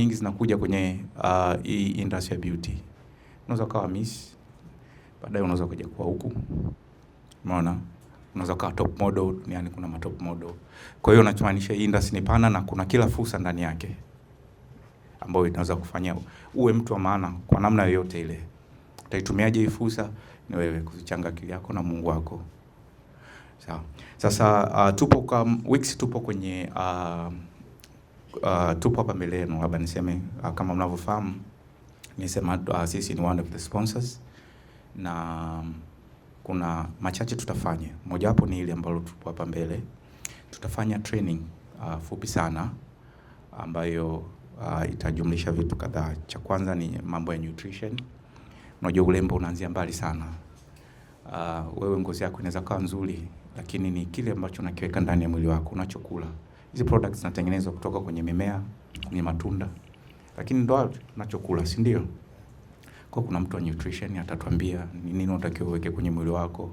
nyingi zinakuja kwenye hii industry ya beauty. Unaweza kuwa miss, baadaye unaweza kuja kwa huku. Umeona? Unaweza kuwa top model, yani kuna matop model. Kwa hiyo unachomaanisha hii industry ni pana na kuna kila fursa ndani yake ambayo inaweza kufanya uwe mtu wa maana kwa namna yoyote ile. Utaitumiaje hii fursa? Ni wewe kuzichanga akili yako na Mungu wako. Sawa. Sasa tupo kwa Wix, tupo kwenye tupo hapa mbele yenu. Labda niseme kama mnavyofahamu, nisema sisi ni one of the sponsors na kuna machache tutafanya. Moja wapo ni ile ambalo tupo hapa mbele. Tutafanya training fupi sana ambayo itajumlisha vitu kadhaa. Cha kwanza ni mambo ya nutrition. Unajua urembo unaanzia mbali sana. Wewe ngozi yako inaweza kuwa nzuri, lakini ni kile ambacho unakiweka ndani ya mwili wako, unachokula. Hizi products zinatengenezwa kutoka kwenye mimea, kwenye matunda, lakini ndo unachokula, si ndio? Kwa kuna mtu wa nutrition atatuambia ni nini unatakiwa uweke kwenye mwili wako.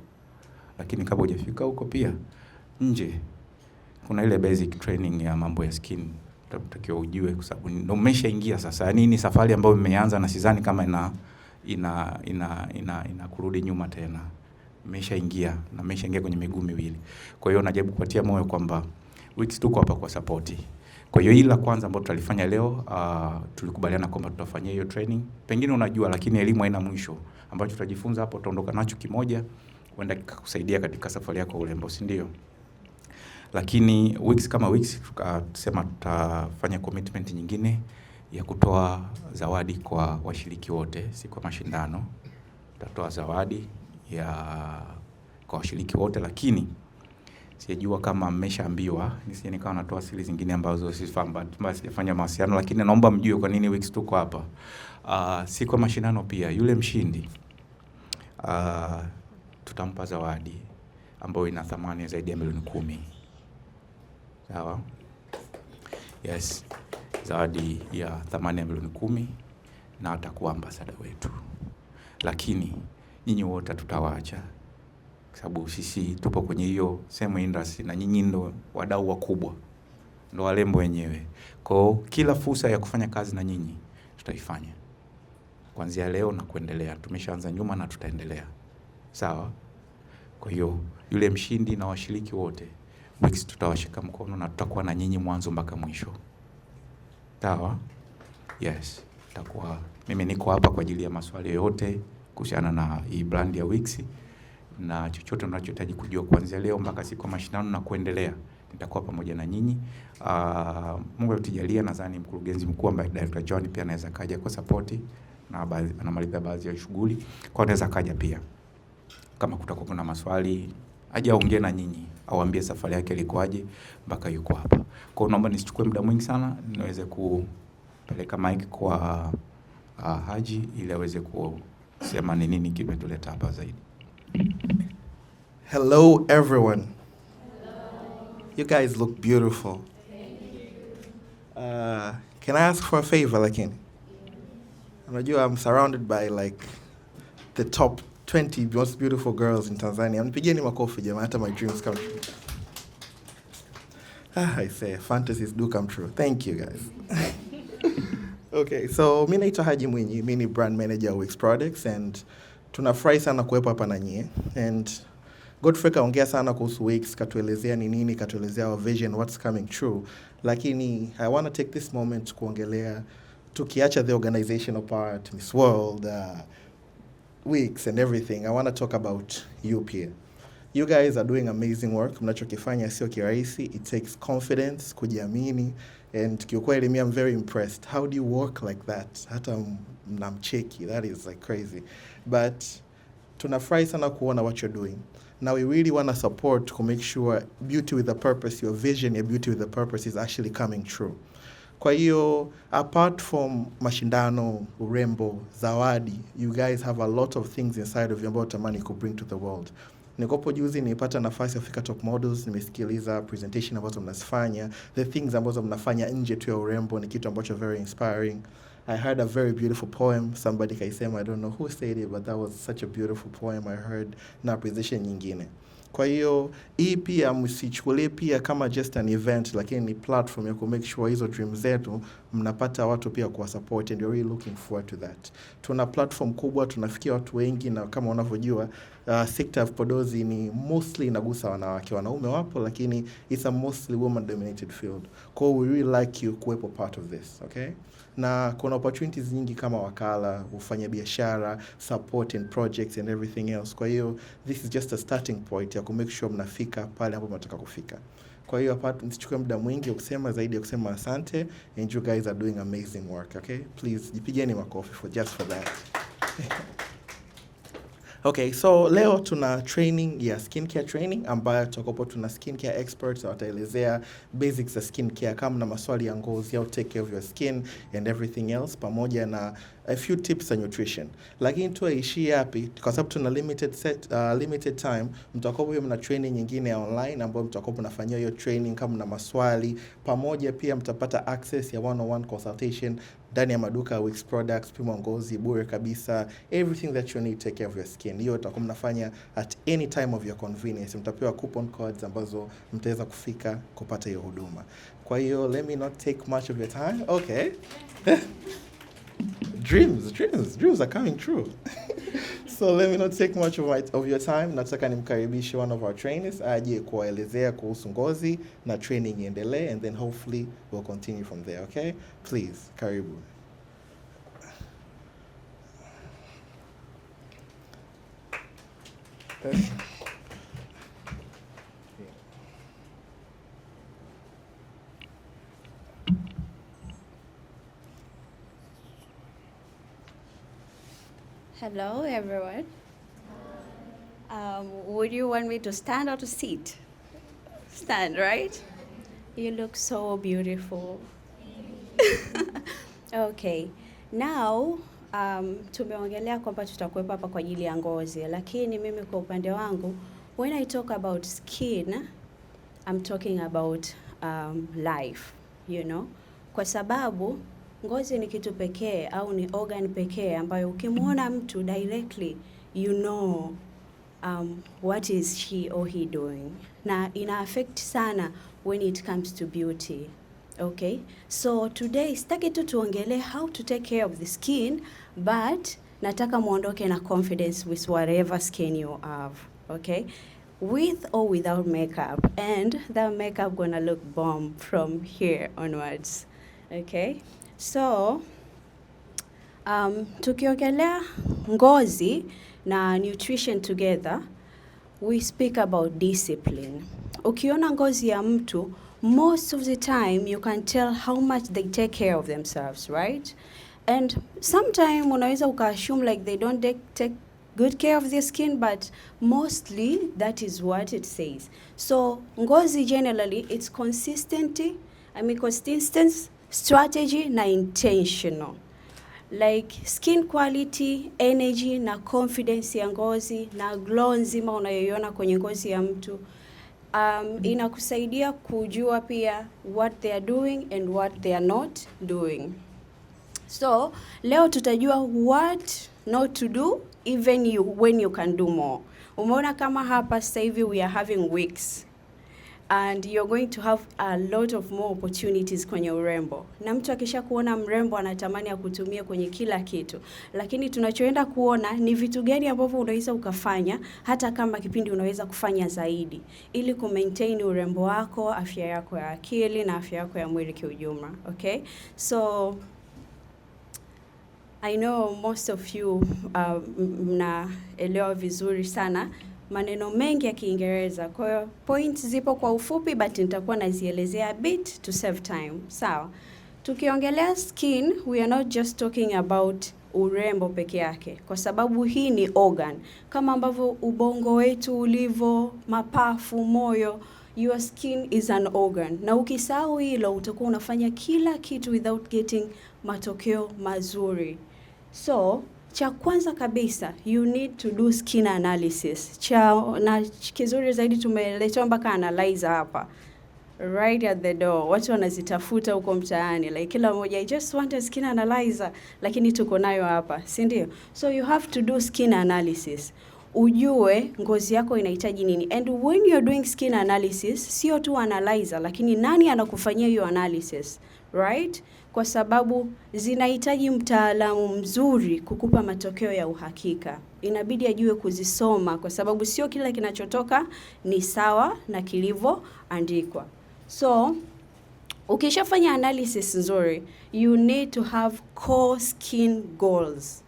Lakini kabla hujafika huko pia nje kuna ile basic training ya mambo ya skin. Unatakiwa ujue kwa sababu ndio umeshaingia sasa. Yaani ni safari ambayo imeanza na sidhani kama ina kurudi nyuma tena. Umeshaingia na umeshaingia kwenye miguu miwili. Kwa hiyo najaribu kupatia moyo kwamba Wix tuko hapa kwa support. Kwa hiyo la kwanza ambalo tutalifanya leo, tulikubaliana kwamba tutafanyia hiyo training. Pengine unajua, lakini elimu haina mwisho. Ambacho tutajifunza hapo utaondoka nacho kimoja kwenda kukusaidia katika safari yako urembo, si ndio? Lakini Wix kama Wix tukasema tutafanya commitment nyingine ya kutoa zawadi kwa washiriki wote, si kwa mashindano. Tutatoa zawadi kwa washiriki wote, lakini sijajua kama mmeshaambiwa, nisije nikawa natoa siri zingine ambazo sifahamu, basi sijafanya mawasiliano, lakini naomba mjue kwa nini Wix tuko hapa. Si kwa mashindano pia, yule mshindi tutampa zawadi ambayo ina thamani zaidi ya milioni 10. Sawa? Yes. Zawadi ya thamani ya milioni 10 na atakuwa ambassador wetu. Lakini nyinyi wote tutawaacha kwa sababu sisi tupo kwenye hiyo same industry na nyinyi ndo wadau wakubwa. Ndo walembo wenyewe. Kwa kila fursa ya kufanya kazi na nyinyi tutaifanya. Kuanzia leo na kuendelea. Tumeshaanza nyuma na tutaendelea. Sawa? Kwa hiyo yule mshindi na washiriki wote Wix tutawashika mkono na tutakuwa na nyinyi mwanzo mpaka mwisho. Sawa? Yes. Tutakuwa mimi niko hapa kwa ajili ya maswali yote kuhusiana na hii brand ya Wix na chochote unachohitaji kujua kuanzia leo mpaka siku ya mashindano na kuendelea. Nitakuwa pamoja na nyinyi. Mungu atujalie, nadhani mkurugenzi mkuu ambaye Director John pia anaweza kaja kwa support na anamaliza baadhi ya shughuli. Kwa anaweza kaja pia. Kama kutakuwa kuna maswali, aje aongee na nyinyi, auambie safari yake ilikuwaje mpaka yuko hapa. Kwa hiyo naomba nisichukue muda mwingi sana, niweze kupeleka mic kwa Haji ili aweze kusema ni nini kimetuleta hapa zaidi. Hello everyone. You guys look beautiful. Can I ask for a favor, lakini? Unajua I'm surrounded by like the top 20 most beautiful girls in Tanzania. Mpigieni makofi jamaa, hata my dreams come true. I say fantasies do come true. Thank you guys. Okay, so mimi naitwa Haji Mwinyi, mimi ni brand manager wa Wix Products and tunafurahi sana kuwepo hapa na nyie. And Godfrey kaongea sana kuhusu Wix, katuelezea ni nini, katuelezea our vision, what's coming true. Lakini I want to take this moment kuongelea tukiacha the organizational part, Miss World, Wix and everything. I want to talk about you here. You guys are doing amazing work. Mnachokifanya sio kirahisi. It takes confidence, kujiamini, and kiukweli mimi I'm very impressed. How do you work like that? Hata mnamcheki. That is like crazy. But tunafurahi sana kuona what you're doing. Now we really want to support to make sure beauty with a purpose, your vision, your beauty with a purpose is actually coming true. Kwa hiyo, apart from mashindano, urembo, zawadi, you guys have a lot of things inside of you about money could bring to the world. Nikopo juzi nipata nafasi ya kufika top models, nimesikiliza presentation ambazo mnazifanya, the things ambazo mnafanya nje tu ya urembo ni kitu ambacho very inspiring. I heard a very beautiful poem. Somebody kaisema, I don't know who said it, but that was such a beautiful poem I heard na presentation nyingine. Kwa hiyo hii pia msichukulie pia kama just an event, lakini ni platform ya ku make sure hizo dreams zetu mnapata watu pia kuwa support, and you're really looking forward to that. Tuna platform kubwa, tunafikia watu wengi, na kama unavyojua sector of podozi ni mostly inagusa wanawake. Wanaume wapo, lakini it's a mostly woman dominated field. Kwa hiyo we really like you kuwepo part of this, okay? Na kuna opportunities nyingi kama wakala, ufanya biashara, support and projects and everything else. Kwa hiyo this is just a starting point ya ku make sure mnafika pale ambapo mnataka kufika. Kwa hiyo hapa msichukue muda mwingi kusema zaidi ya kusema asante, and you guys are doing amazing work, okay? Please jipigeni makofi for that. Okay, so leo tuna training ya skincare training ambayo tutakopo tuna skincare experts wataelezea basics za skincare, kama na maswali ya ngozi au take care of your skin and everything else, pamoja na a few tips on nutrition. Lakini tuishie hapi kwa sababu tuna limited time. Mtakopo hiyo mna training nyingine ya online ambayo mtakopo nafanyia hiyo training kama na maswali, pamoja pia mtapata access ya one-on-one consultation ndani ya maduka ya Wix Products, pima ngozi bure kabisa, everything that you need to take care of your skin. Hiyo tutakuwa mnafanya at any time of your convenience. Mtapewa coupon codes ambazo mtaweza kufika kupata hiyo huduma. Kwa hiyo let me not take much of your time. Okay. Dreams are coming true. So let me not take much of your time. Nataka nimkaribishe one of our trainers aje kuwaelezea kuhusu ngozi na training iendelee, and then hopefully we'll continue from there, okay? Please, karibu. Hello, everyone. Would you want me to stand or to sit? Stand, right? You look so beautiful. Okay. Now, tumeongelea kwamba tutakuwepo hapa kwa ajili ya ngozi, lakini mimi kwa upande wangu, when I talk about skin, I'm talking about life, you know? Kwa sababu ngozi ni kitu pekee au ni organ pekee ambayo ukimwona mtu directly you know what is she or he doing, na ina affect sana when it comes to beauty. Okay, so today sitaki tu tuongelee how to take care of the skin, but nataka muondoke na confidence with whatever skin you have, okay, with or without makeup, and that makeup gonna look bomb from here onwards. Okay, so tukiongelea ngozi na nutrition together, we speak about discipline. Ukiona ngozi ya mtu, most of the time you can tell how much they take care of themselves, right? And sometimes unaweza ukaassume like they don't take good care of their skin, but mostly that is what it says. So ngozi generally it's consistency, strategy na intentional. Like skin quality, energy na confidence ya ngozi na glow nzima unayoiona kwenye ngozi ya mtu inakusaidia kujua pia what they are doing and what they are not doing. So leo tutajua what not to do even when you can do more. Umeona kama hapa sasa hivi we are having Wix, and you're going to have a lot of more opportunities kwenye urembo. Na mtu akisha kuona mrembo anatamani ya kutumia kwenye kila kitu. Lakini tunachoenda kuona ni vitu gani ambavyo unaweza ukafanya hata kama kipindi unaweza kufanya zaidi ili ku-maintain urembo wako, afya yako ya akili na afya yako ya mwili kiujumla. Okay? So I know most of you mnaelewa vizuri sana maneno mengi ya Kiingereza. Kwa hiyo points zipo kwa ufupi, but nitakuwa nazielezea a bit to save time. Sawa. Tukiongelea skin, we are not just talking about urembo peke yake, kwa sababu hii ni organ. Kama ambavyo ubongo wetu ulivyo, mapafu, moyo, your skin is an organ. Na ukisahau hilo utakuwa unafanya kila kitu without getting matokeo mazuri. So cha kwanza kabisa, you need to do skin analysis. Na kizuri zaidi tumeletewa mpaka analyzer hapa, right at the door. Watu wanazitafuta huko mtaani, like kila mmoja, I just want a skin analyzer, lakini tuko nayo hapa, si ndio? So you have to do skin analysis. ujue ngozi yako inahitaji nini. And when you're doing skin analysis, sio tu analyzer, lakini nani anakufanyia hiyo analysis, right? Kwa sababu zinahitaji mtaalamu mzuri kukupa matokeo ya uhakika. Inabidi ajue kuzisoma, kwa sababu sio kila kinachotoka ni sawa na kilivyoandikwa. So ukishafanya analysis nzuri, you need to have core skin goals.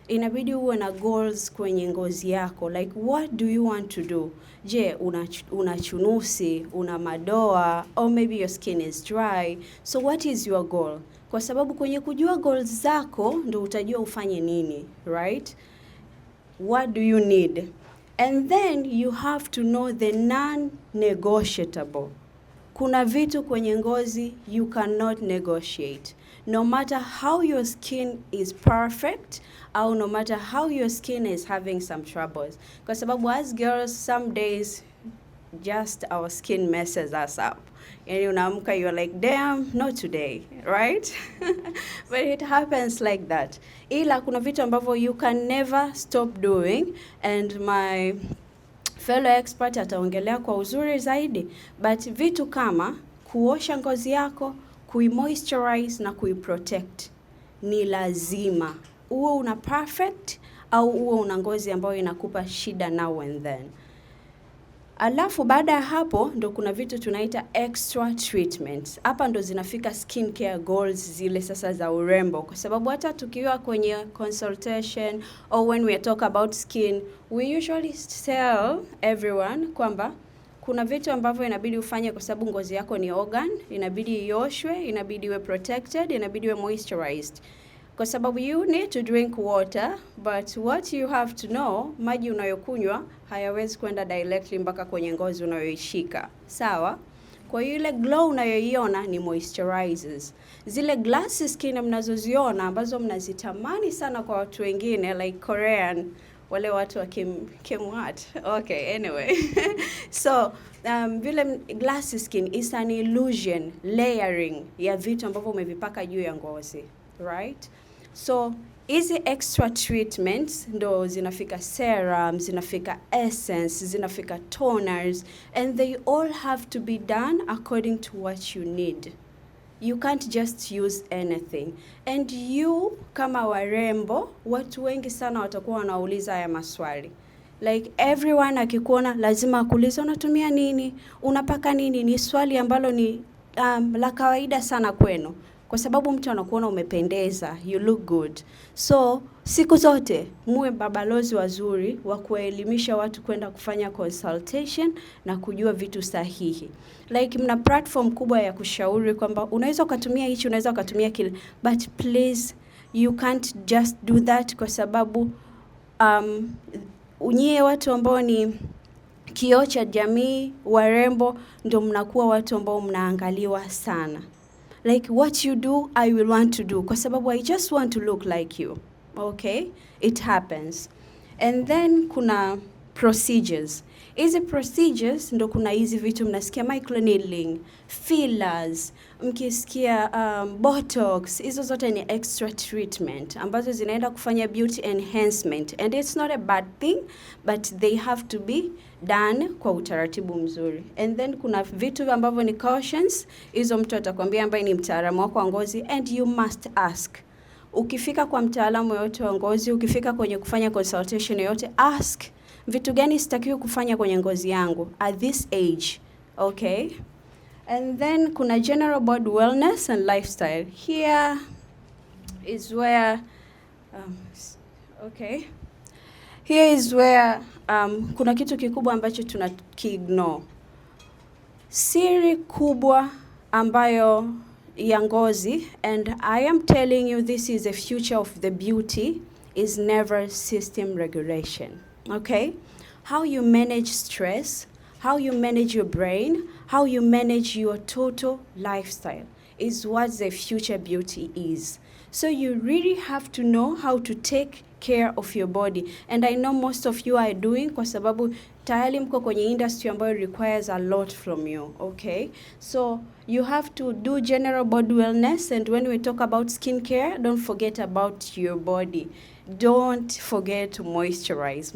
Inabidi uwe na goals kwenye ngozi yako, like what do you want to do? Je, una chunusi, una madoa, or maybe your skin is dry. So what is your goal? Kwa sababu kwenye kujua goals zako ndo utajua ufanye nini, right? What do you need? And then you have to know the non-negotiable. Kuna vitu kwenye ngozi you cannot negotiate. No matter how your skin is perfect, or no matter how your skin is having some troubles. Kwa sababu as girls, some days just our skin messes us up. And unaamka, you're like, damn, not today, right? But it happens like that. Ila kuna vitu ambavyo you can never stop doing, and my fellow expert ataongelea kwa uzuri zaidi, but vitu kama kuosha ngozi yako, kuimoisturize na kuiprotect ni lazima. Uwe una perfect au uwe una ngozi ambayo inakupa shida now and then. Alafu baada ya hapo ndo kuna vitu tunaita extra treatments. Hapa ndo zinafika skincare goals zile sasa za urembo, kwa sababu hata tukiwa kwenye consultation or when we talk about skin, we usually tell everyone kwamba kuna vitu ambavyo inabidi ufanye kwa sababu ngozi yako ni organ, inabidi ioshwe, inabidi iwe protected, inabidi iwe moisturized. Kwa sababu you need to drink water, but what you have to know, maji unayokunywa hayawezi kwenda directly mpaka kwenye ngozi unayoishika. Sawa? Kwa hiyo ile glow unayoiona ni moisturizers. Zile glass skin mnazoziona ambazo mnazitamani sana kwa watu wengine like Korean, wale watu wa Kim what? Okay, anyway. So, vile glass skin is an illusion, layering ya vitu ambavyo umevipaka juu ya ngozi, right? So, hizi extra treatments ndo zinafika serums, zinafika essence, zinafika toners, and they all have to be done according to what you need. You can't just use anything. And you, kama warembo, watu wengi sana watakuwa wanauliza haya maswali. Like everyone akikuona lazima akuulize unatumia nini, unapaka nini. Ni swali ambalo ni la kawaida sana kwenu. Kwa sababu mtu anakuona umependeza, you look good. So, siku zote muwe babalozi wazuri wa kuelimisha watu kwenda kufanya consultation na kujua vitu sahihi. Like mna platform kubwa ya kushauri kwamba unaweza ukatumia hichi, unaweza ukatumia kile, but please you can't just do that, kwa sababu unyie watu ambao ni kioo cha jamii, warembo, ndio mnakuwa watu ambao mnaangaliwa sana. Like what you do, I will want to do. Kwa sababu I just want to look like you. Okay? It happens. And then kuna procedures. Hizi procedures ndo kuna hizi vitu mnasikia microneedling, fillers, mkisikia botox. Hizo zote ni extra treatment ambazo zinaenda kufanya beauty enhancement. And it's not a bad thing, but they have to be done kwa utaratibu mzuri. And then kuna vitu ambavyo ni cautions. Hizo mtu atakwambia ambaye ni mtaalamu wako wa ngozi, and you must ask. Ukifika kwa mtaalamu yote wa ngozi, ukifika kwenye kufanya consultation yote, ask vitu gani sitakiwi kufanya kwenye ngozi yangu at this age. Okay? And then kuna general body wellness and lifestyle. Here is where Here is where kuna kitu kikubwa ambacho tunakiignore. Siri kubwa ambayo ya ngozi, and I am telling you this is the future of the beauty, is nervous system regulation. Okay? How you manage stress, how you manage your brain, how you manage your total lifestyle is what the future beauty is. So you really have to know how to take care of your body. And I know most of you are doing, kwa sababu tayari mko kwenye industry ambayo requires a lot from you, okay? So you have to do general body wellness, and when we talk about skincare, don't forget about your body. don't forget to moisturize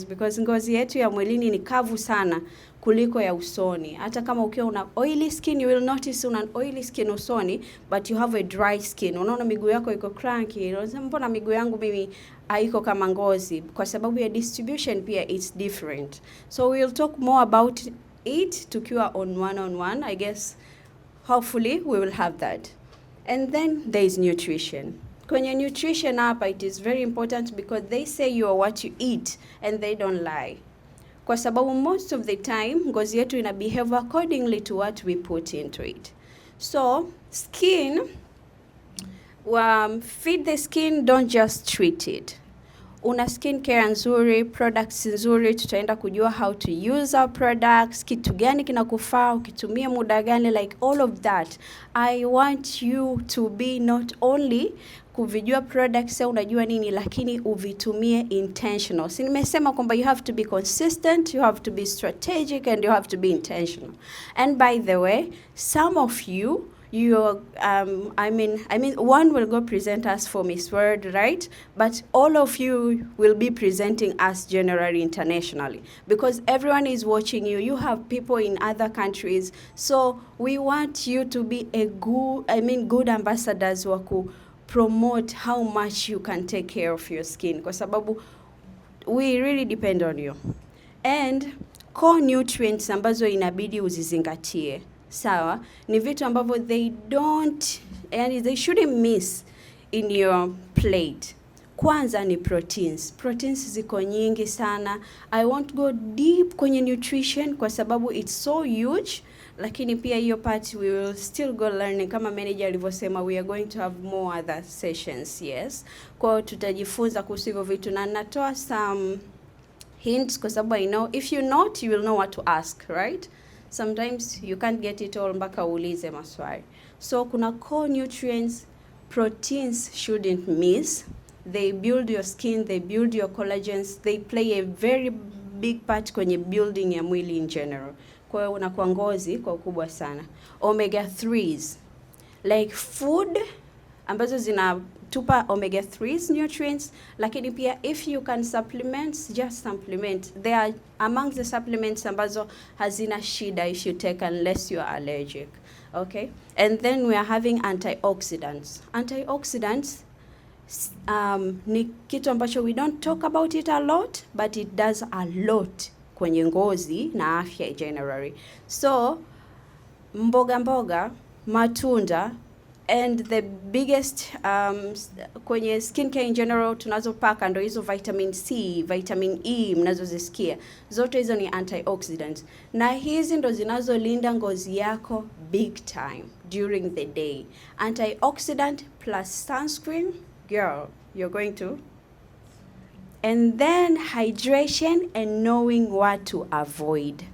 because ngozi yetu ya mwilini ni kavu sana kuliko ya usoni. Hata kama ukiwa una oily skin, you will notice una oily skin usoni but you have a dry skin. Unaona miguu yako iko cranky. Unasema mbona miguu yangu mimi haiko kama ngozi? Kwa sababu ya distribution pia it's different. So we'll talk more about it tukiwa on one-on-one. I guess hopefully we will have that. And then there is nutrition. Kwenye nutrition hapa, it is very important because they say you are what you eat and they don't lie. Kwa sababu most of the time ngozi yetu ina behave accordingly to what we put into it. So skin, feed the skin, don't just treat it. Una skin care nzuri, products nzuri, tutaenda kujua how to use our products, kitu gani kinakufaa, ukitumia muda gani, like all of that. I want you to be not only kuvijua products au unajua nini, lakini uvitumie intentional. Si nimesema kwamba you have to be consistent, you have to be strategic, and you have to be intentional. And by the way, some of you I mean one will go present us for Miss World, right? But all of you will be presenting us generally internationally because everyone is watching you. You have people in other countries, so we want you to be a good ambassadors wa ku promote how much you can take care of your skin kwa sababu we really depend on you. And core nutrients ambazo inabidi uzizingatie. Sawa, ni vitu ambavyo they shouldn't miss in your plate. Kwanza ni proteins. Proteins ziko nyingi sana. I won't go deep kwenye nutrition kwa sababu it's so huge. Lakini pia hiyo part we will still go learning. Kama manager alivyosema, we are going to have more other sessions, yes. Kwa tutajifunza kuhusu hivyo vitu na natoa some hints kwa sababu I know if you not, you will know what to ask, right? Sometimes you can't get it all mpaka uulize maswali. So kuna core nutrients, proteins shouldn't miss. They build your skin, they build your collagens, they play a very big part kwenye building ya mwili in general. Kwa hiyo unakuwa ngozi kwa ukubwa sana. Omega 3s, like food ambazo zinatupa omega 3s nutrients, lakini pia if you can supplement, just supplement. They are among the supplements ambazo hazina shida if you take unless you are allergic. Okay? And then we are having antioxidants. Antioxidants ni kitu ambacho we don't talk about it a lot, but it does a lot kwenye ngozi na afya generally. So mboga, matunda, and the biggest kwenye skincare in general tunazopaka ndo hizo vitamin C, vitamin E mnazozisikia. Zote hizo ni antioxidants. Na hizi ndo zinazolinda ngozi yako big time during the day. Antioxidant plus sunscreen, girl, you're going to. And then hydration and knowing what to avoid.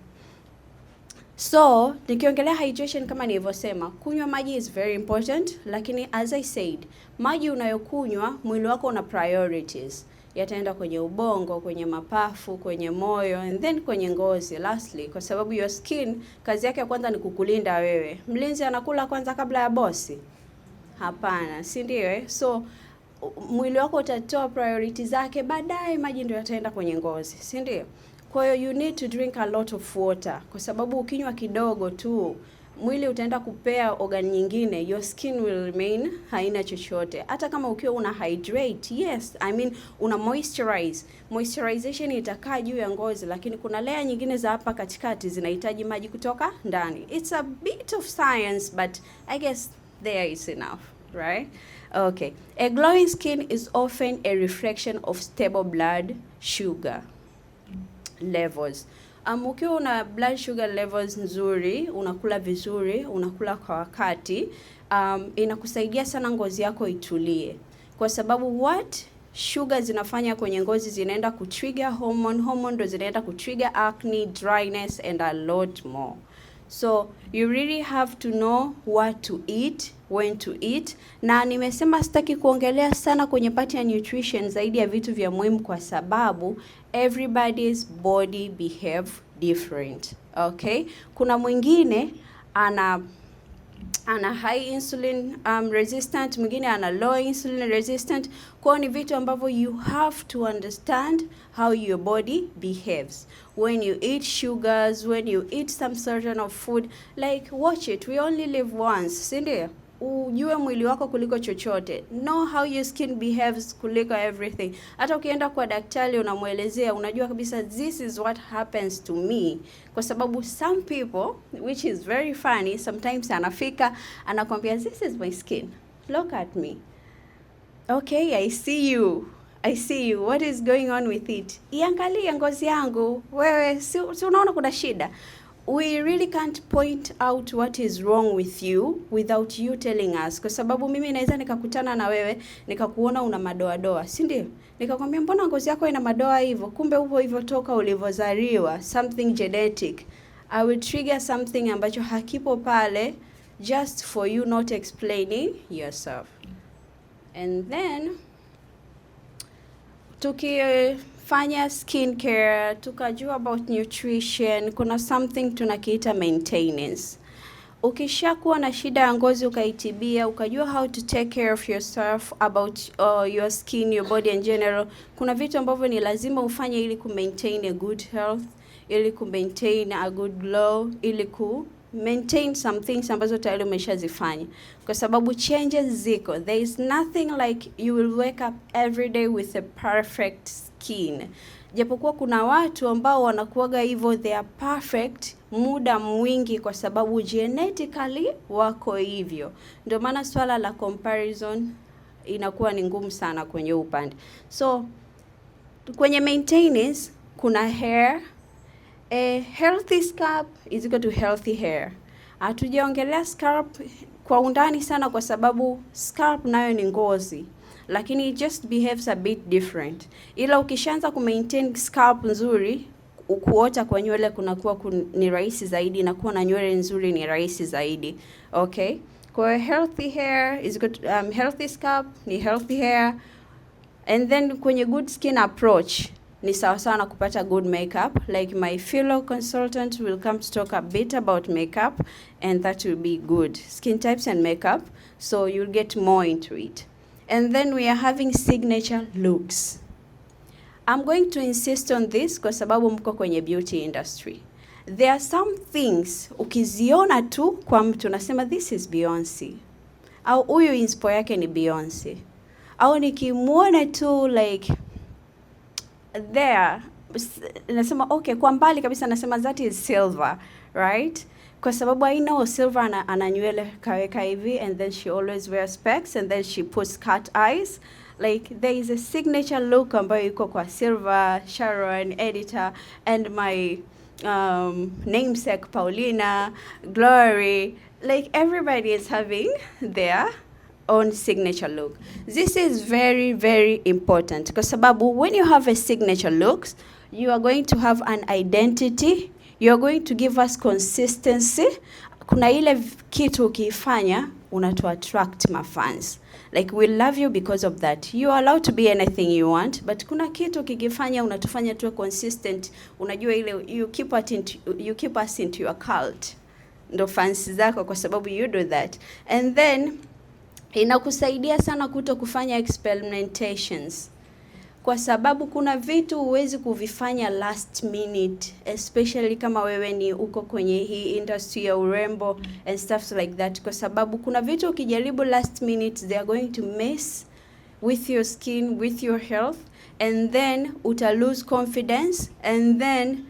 So, nikiongelea hydration kama nilivyosema, kunywa maji is very important, lakini as I said, maji unayokunywa, mwili wako una priorities. Yataenda kwenye ubongo, kwenye mapafu, kwenye moyo, and then kwenye ngozi lastly, kwa sababu your skin kazi yake ya kwanza ni kukulinda wewe. Mlinzi anakula kwanza kabla ya bosi? Hapana, si ndio? So mwili wako utatoa priorities zake, baadaye maji ndio yataenda kwenye ngozi, si ndio? Kwa hiyo you need to drink a lot of water kwa sababu ukinywa kidogo tu mwili utaenda kupea organ nyingine, your skin will remain haina chochote. Hata kama ukiwa una hydrate, yes, una moisturize. Moisturization itakaa juu ya ngozi, lakini kuna layer nyingine za hapa katikati zinahitaji maji kutoka ndani. It's a bit of science, but I guess there is enough, right? Okay. A glowing skin is often a reflection of stable blood sugar levels. Ukiwa una blood sugar levels nzuri, unakula vizuri, unakula kwa wakati, inakusaidia sana ngozi yako itulie. Kwa sababu what sugar zinafanya kwenye ngozi zinaenda kutrigger hormone ndo zinaenda kutrigger acne, dryness and a lot more. So you really have to know what to eat, when to eat. Na nimesema sitaki kuongelea sana kwenye part ya nutrition zaidi ya vitu vya muhimu kwa sababu everybody's body behave different. Okay? Kuna mwingine ana high insulin resistant, mwingine ana low insulin resistant. Kwa ni vitu ambavyo you have to understand how your body behaves when you eat sugars, when you eat some certain of food. Like, watch it, we only live once, si ndio? Ujue mwili wako kuliko chochote. Know how your skin behaves kuliko everything. Hata ukienda kwa daktari unamuelezea, unajua kabisa this is what happens to me. Kwa sababu some people, which is very funny, sometimes anafika anakwambia this is my skin, look at me. Okay, I see you. I see you. What is going on with it? Iangalie ngozi yangu. Wewe si unaona kuna shida. We really can't point out what is wrong with you without you telling us. Kwa sababu mimi naweza nikakutana na wewe, nikakuona una madoa, si ndio? Nikakwambia mbona ngozi yako ina madoa hivyo? Kumbe upo hivyo toka ulivyozaliwa, something genetic. I will trigger something ambacho hakipo pale just for you not explaining yourself. And then tukifanya skincare, tukajua about nutrition, kuna something tunakiita maintenance. Ukishakuwa na shida ya ngozi ukaitibia, ukajua how to take care of yourself, about your skin, your body in general, kuna vitu ambavyo ni lazima ufanye ili maintain a good health, ili maintain a good glow, ili maintain some things ambazo tayari umeshazifanya. Kwa sababu changes ziko. There is nothing like you will wake up every day with a perfect skin. Japokuwa kuna watu ambao wanakuwaga hivyo, they are perfect muda mwingi kwa sababu genetically wako hivyo. Ndio maana swala la comparison inakuwa ni ngumu sana kwenye upande. So kwenye maintenance kuna hair. A healthy scalp is equal to healthy hair. Hatujaongelea scalp kwa undani sana kwa sababu scalp nayo ni ngozi, lakini it just behaves a bit different. Ila ukishaanza maintain scalp nzuri, kuota kwa nywele kunakuwa ni rahisi zaidi, na kuwa na nywele nzuri ni rahisi zaidi. Okay? Kwa healthy hair is good, healthy scalp ni healthy hair. And then kwenye good skin approach ni sawa sawa na kupata good makeup. Like my fellow consultant will come to talk a bit about makeup, and that will be good skin types and makeup, so you'll get more into it. And then we are having signature looks. I'm going to insist on this kwa sababu mko kwenye beauty industry. There are some things ukiziona tu kwa mtu unasema this is Beyonce, au huyu inspo yake ni Beyonce, au nikimuona tu like there nasema okay, kwa mbali kabisa nasema that is Silver, right? Kwa sababu I know Silver ana nywele kaweka hivi, and then she always wears specs, and then she puts cat eyes. Like there is a signature look ambayo iko kwa Silver, Sharon, editor, and my namesake Paulina, Glory. Like everybody is having their own signature look. This is very, very important kwa sababu when you have a signature looks, you are going to have an identity, you are going to give us consistency. Kuna ile kitu ukifanya unatu attract my fans. Like we love you because of that. You are allowed to be anything you want, but kuna kitu kikifanya unatufanya tuwe consistent. Unajua ile you keep us into your cult. Ndo fans zako kwa sababu you do that. And then inakusaidia sana kuto kufanya experimentations. Kwa sababu kuna vitu huwezi kuvifanya last minute, especially kama wewe ni uko kwenye hii industry ya urembo and stuff like that. Kwa sababu kuna vitu ukijaribu last minute, they are going to mess with your skin, with your health, and then uta lose confidence, and then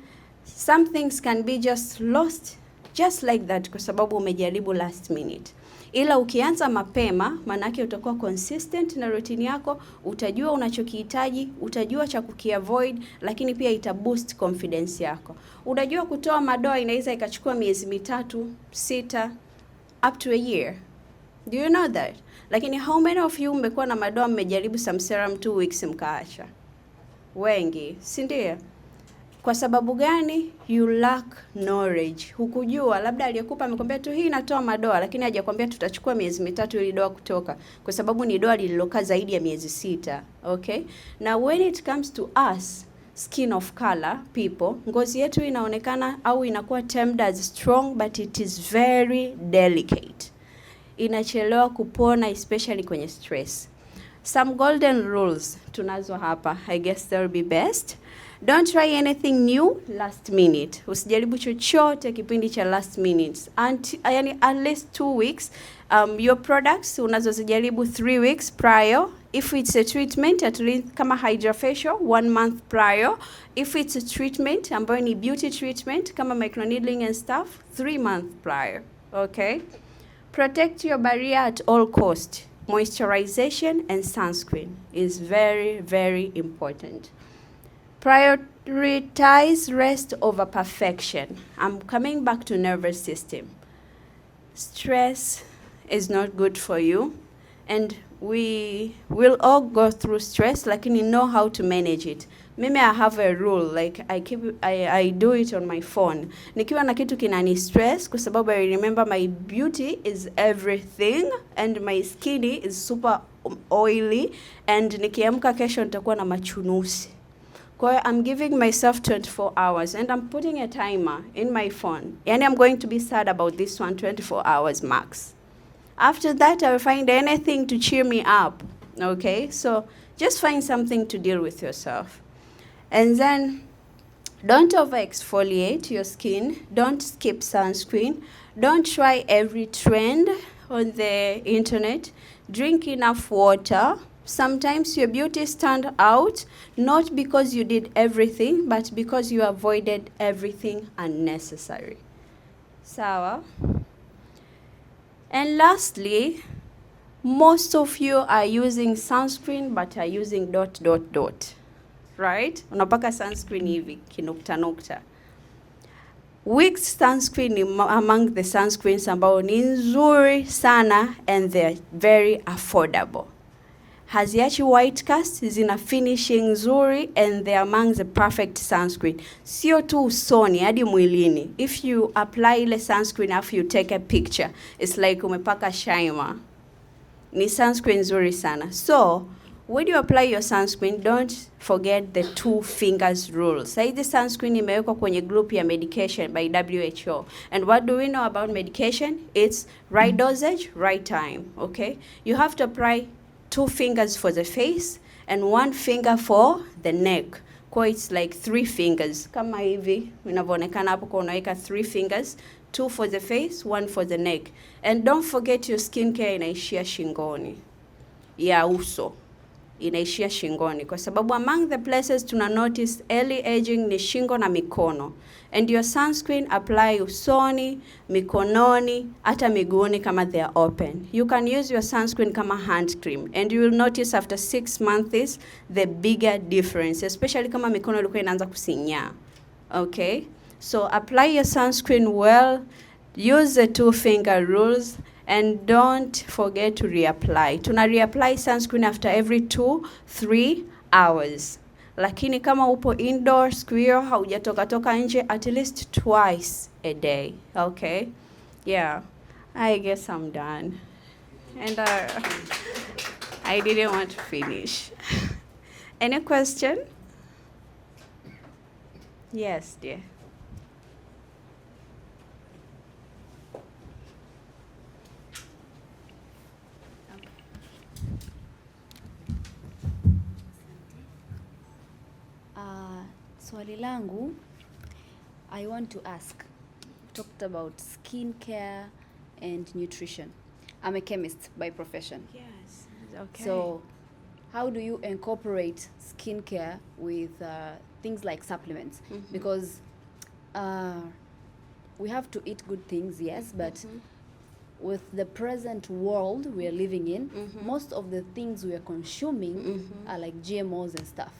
some things can be just lost just like that kwa sababu umejaribu last minute. Ila ukianza mapema, manake utakuwa consistent na routine yako, utajua unachokihitaji, utajua cha kukiavoid, lakini pia ita boost confidence yako. Unajua kutoa madoa inaweza ikachukua miezi 3, 6 up to a year. Do you know that? Lakini how many of you mmekuwa na madoa mmejaribu some serum 2 weeks mkaacha? Wengi, si ndio? Kwa sababu gani? You lack knowledge. Hukujua, labda aliyekupa amekwambia tu hii inatoa madoa, lakini hajakwambia tutachukua miezi 3 ili doa kutoka, kwa sababu ni doa lililokaa zaidi ya miezi 6. Okay? Now when it comes to us, skin of color people, ngozi yetu inaonekana au inakuwa termed as strong, but it is very delicate. inachelewa kupona, especially kwenye stress. Some golden rules tunazo hapa, I guess they'll be best. Don't try anything new last minute. Usijaribu chochote kipindi cha last minute. Yani at least 2 weeks. Your products unazozijaribu 3 weeks prior. If it's a treatment, at least kama hydrofacial, 1 month prior. If it's a treatment, ambayo ni beauty treatment, kama microneedling and stuff, 3 months prior. Okay? Protect your barrier at all cost. Moisturization and sunscreen is very, very important. Prioritize rest over perfection. I'm coming back to nervous system. Stress is not good for you, and we will all go through stress, lakini know how to manage it. Mimi I have a rule, like I do it on my phone. Nikiwa na kitu kinani stress, kwa sababu I remember my beauty is everything and my skin is super oily, and nikiamka kesho nitakuwa na machunusi. Kwa hiyo I'm giving myself 24 hours and I'm putting a timer in my phone. Yani I'm going to be sad about this one 24 hours max. After that, I will find anything to cheer me up. Okay? So just find something to deal with yourself. And then don't over exfoliate your skin. Don't skip sunscreen. Don't try every trend on the internet. Drink enough water. Sometimes your beauty stand out, not because you did everything, but because you avoided everything unnecessary. Sawa? And lastly, most of you are using sunscreen, but are using ... Right? Unapaka sunscreen hivi, kinukta nukta. Wix sunscreen ni among the sunscreens ambao ni nzuri sana, and they're very affordable. Haziachi white cast, zina finishing nzuri, and they're among the perfect sunscreen. Sio tu usoni, hadi mwilini. If you apply ile sunscreen after you take a picture, it's like umepaka shimmer. Ni sunscreen nzuri sana. So, when you apply your sunscreen, don't forget the 2 fingers rule. Saidi sunscreen imewekwa kwenye group ya medication by WHO. And what do we know about medication? It's right dosage, right time. Okay? You have to apply 2 fingers for the face and 1 finger for the neck. Kwa it's like 3 fingers. Kama hivi, inavyoonekana hapo kwa unaweka 3 fingers, 2 for the face, 1 for the neck. And don't forget your skincare inaishia shingoni. Ya uso inaishia shingoni, kwa sababu among the places tuna notice early aging ni shingo na mikono. And your sunscreen apply usoni, mikononi, hata miguuni kama they are open. You can use your sunscreen kama hand cream, and you will notice after 6 months the bigger difference, especially kama mikono ilikuwa inaanza kusinya. Okay? So apply your sunscreen well, use the 2 finger rules, and don't forget to reapply. Tuna reapply sunscreen after every 2-3 hours. Lakini kama upo indoors, siku hiyo haujatoka nje, at least twice a day. Okay? Yeah. I guess I'm done. And I didn't want to finish. Any question? Yes, dear. Swali langu, I want to ask, talked about skincare and nutrition. I'm a chemist by profession. Yes. Okay. So, how do you incorporate skincare with things like supplements? Mm-hmm. Because we have to eat good things, yes, but Mm-hmm. with the present world we are living in, Mm-hmm. most of the things we are consuming Mm-hmm. are like GMOs and stuff.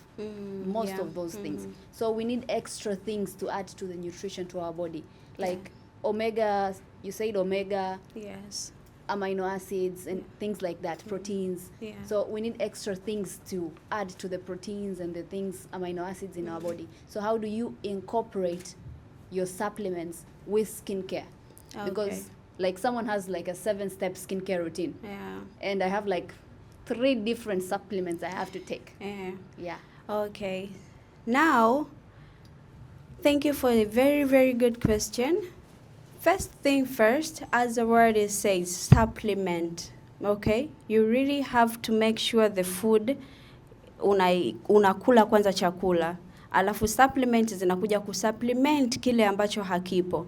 Most Yeah. of those things. Mhm. So we need extra things to add to the nutrition to our body. Like omega, you said omega, Yes. amino acids and things like that, proteins. Yeah. So we need extra things to add to the proteins and the things, amino acids in our body. So how do you incorporate your supplements with skincare? Because like someone has like a 7-step skincare routine. Yeah. And I have like 3 different supplements I have to take. Yeah. Yeah. Okay. Now, thank you for a very, very good question. First thing first, as the word is says, supplement. Okay? You really have to make sure the food unakula kwanza chakula. Alafu supplement zinakuja kusupplement kile ambacho hakipo.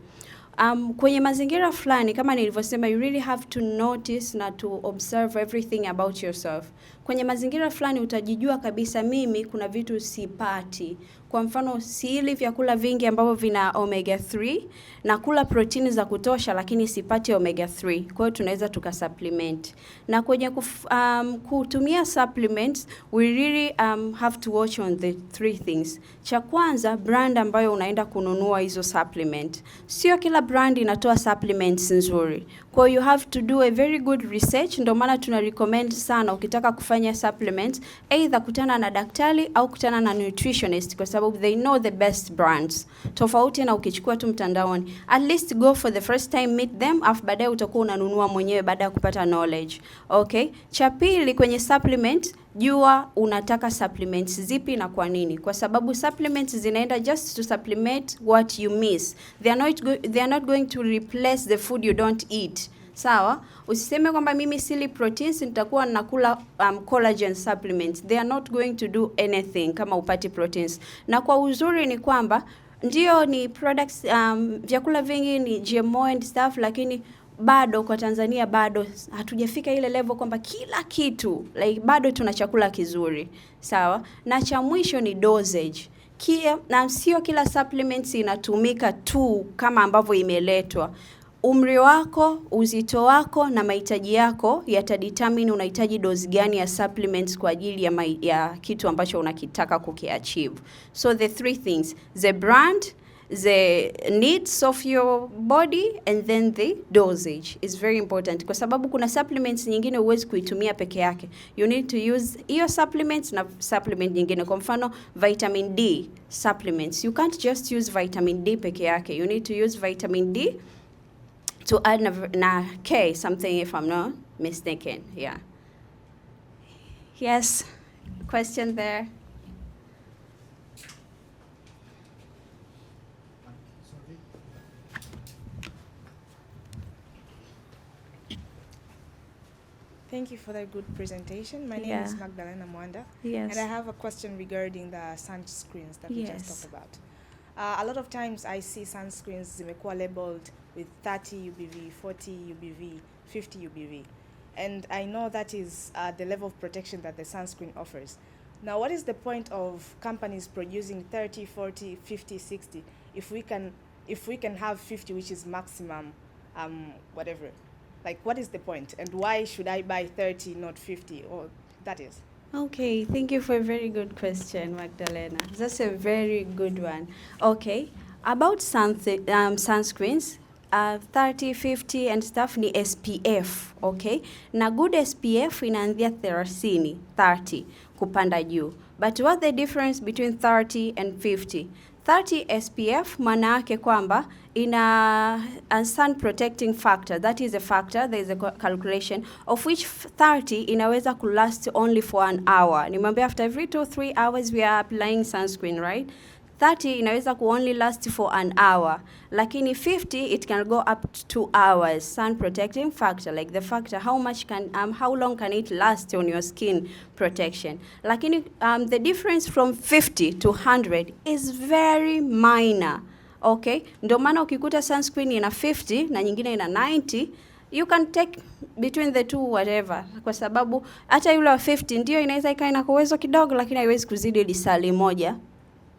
Kwenye mazingira fulani kama nilivyosema, you really have to notice na to observe everything about yourself. Kwenye mazingira fulani utajijua kabisa, mimi kuna vitu sipati. Kwa mfano, siili vyakula vingi ambavyo vina omega 3 na kula proteini za kutosha, lakini sipati omega 3. Kwa hiyo tunaweza tukasupplement. Na kwenye kutumia supplements, we really have to watch on the 3 things. Cha kwanza, brand ambayo unaenda kununua hizo supplement. Sio kila brand inatoa supplements nzuri. Kwa hiyo you have to do a very good research. Ndio maana tuna recommend sana ukitaka kufanya supplements, either kutana na daktari au kutana na nutritionist, kwa sababu they know the best brands. Tofauti na ukichukua tu mtandaoni. At least go for the first time, meet them, afu baadaye utakuwa unanunua mwenyewe baada ya kupata knowledge. Okay? Cha pili kwenye supplement, jua unataka supplements zipi na kwa nini. Kwa sababu supplements zinaenda just to supplement what you miss. They are not going to replace the food you don't eat. Sawa? Usiseme kwamba mimi sili proteins nitakuwa nakula collagen supplements. They are not going to do anything kama upati proteins. Na kwa uzuri ni kwamba ndio ni products, vyakula vingi ni GMO and stuff, lakini bado kwa Tanzania bado hatujafika ile level kwamba kila kitu, like bado tuna chakula kizuri. Sawa? Na cha mwisho ni dosage. Na sio kila supplements inatumika tu kama ambavyo imeletwa. Umri wako, uzito wako na mahitaji yako yatadetermine unahitaji dozi gani ya supplements kwa ajili ya kitu ambacho unakitaka kukiachieve. So the 3 things, the brand, the needs of your body, and then the dosage is very important. Kwa sababu kuna supplements nyingine huwezi kuitumia peke yake. You need to use hiyo supplements na supplement nyingine. Kwa mfano vitamin D supplements. You can't just use vitamin D peke yake. You need to use vitamin D to add na K something, if I'm not mistaken. Yeah. Yes. Question there. Thank you for that good presentation. My name is Magdalena Mwanda. Yes. And I have a question regarding the sunscreens that we just talked about. A lot of times I see sunscreens zimekuwa labeled with 30 UBV, 40 UBV, 50 UBV. And I know that is the level of protection that the sunscreen offers. Now, what is the point of companies producing 30, 40, 50, 60 if we can have 50, which is maximum, whatever? Like, what is the point? And why should I buy 30, not 50? Or that is. Okay, thank you for a very good question, Magdalena. That's a very good one. Okay, about sunscreens, 30, 50 and stuff ni SPF, okay? Na good SPF inaanzia 30 kupanda juu. But what the difference between 30 and 50? 30 SPF maana yake kwamba ina a sun protecting factor. That is a factor, there is a calculation of which 30 inaweza kulast only for an hour. Nimwambia after every 2-3 hours we are applying sunscreen, right? 30 inaweza ku only last for an hour. Lakini 50 it can go up to 2 hours. Sun protecting factor, like the factor how long can it last on your skin protection. Lakini the difference from 50 to 100 is very minor. Okay? Ndio maana ukikuta sunscreen ina 50 na nyingine ina 90, you can take between the two whatever. Kwa sababu hata yule wa 50 ndio inaweza ikawa ina uwezo kidogo, lakini haiwezi kuzidi lisali moja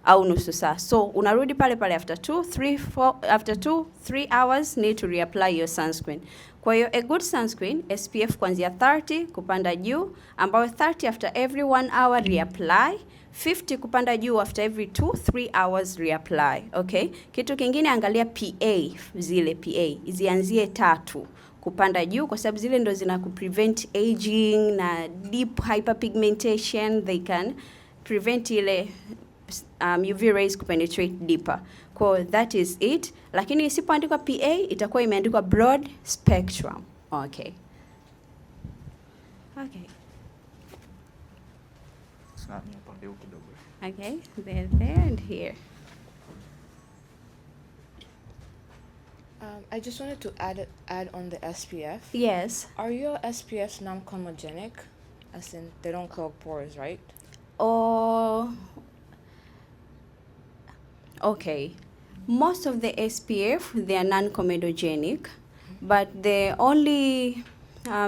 au nusu saa. So unarudi pale pale after 2-3 hours need to reapply your sunscreen. Kwa hiyo a good sunscreen SPF kuanzia 30 kupanda juu, ambayo 30 after every 1 hour reapply, 50 kupanda juu after every 2-3 hours reapply. Okay? Kitu kingine angalia PA, zile PA zianzie 3 kupanda juu, kwa sababu zile ndo zina kuprevent aging na deep hyperpigmentation. They can prevent ile UV rays kupenetrate deeper. Kwa that is it. Lakini isipoandikwa PA itakuwa imeandikwa broad spectrum. Okay. Okay. Okay, there and here. I just wanted to add on the SPF. Yes. Are your SPFs non-comedogenic? As in, they don't clog pores, right? Or okay, most of the SPF, they are non-comedogenic, but the only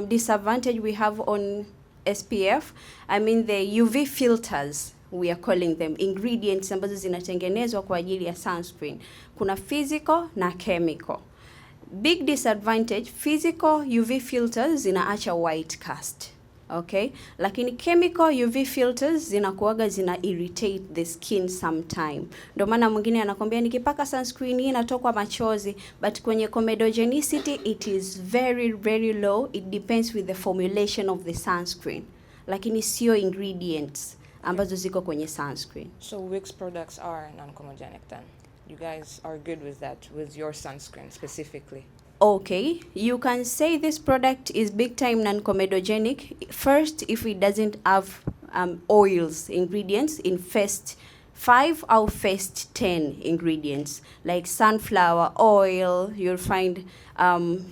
disadvantage we have on SPF, I mean the UV filters, we are calling them ingredients ambazo zinatengenezwa kwa ajili ya sunscreen. Kuna physical na chemical. Big disadvantage, physical UV filters zinaacha white cast. Okay, lakini chemical UV filters zinakuaga zina irritate the skin sometime. Ndio maana mwingine anakwambia nikipaka sunscreen hii natokwa machozi, but kwenye comedogenicity it is very very low. It depends with the formulation of the sunscreen, lakini sio ingredients ambazo ziko kwenye sunscreen. So Wix products are non-comedogenic then? You guys are good with that, with your sunscreen specifically? Okay, you can say this product is big time non-comedogenic. First, if it doesn't have oils ingredients in first 5 or first 10 ingredients, like sunflower oil, you'll find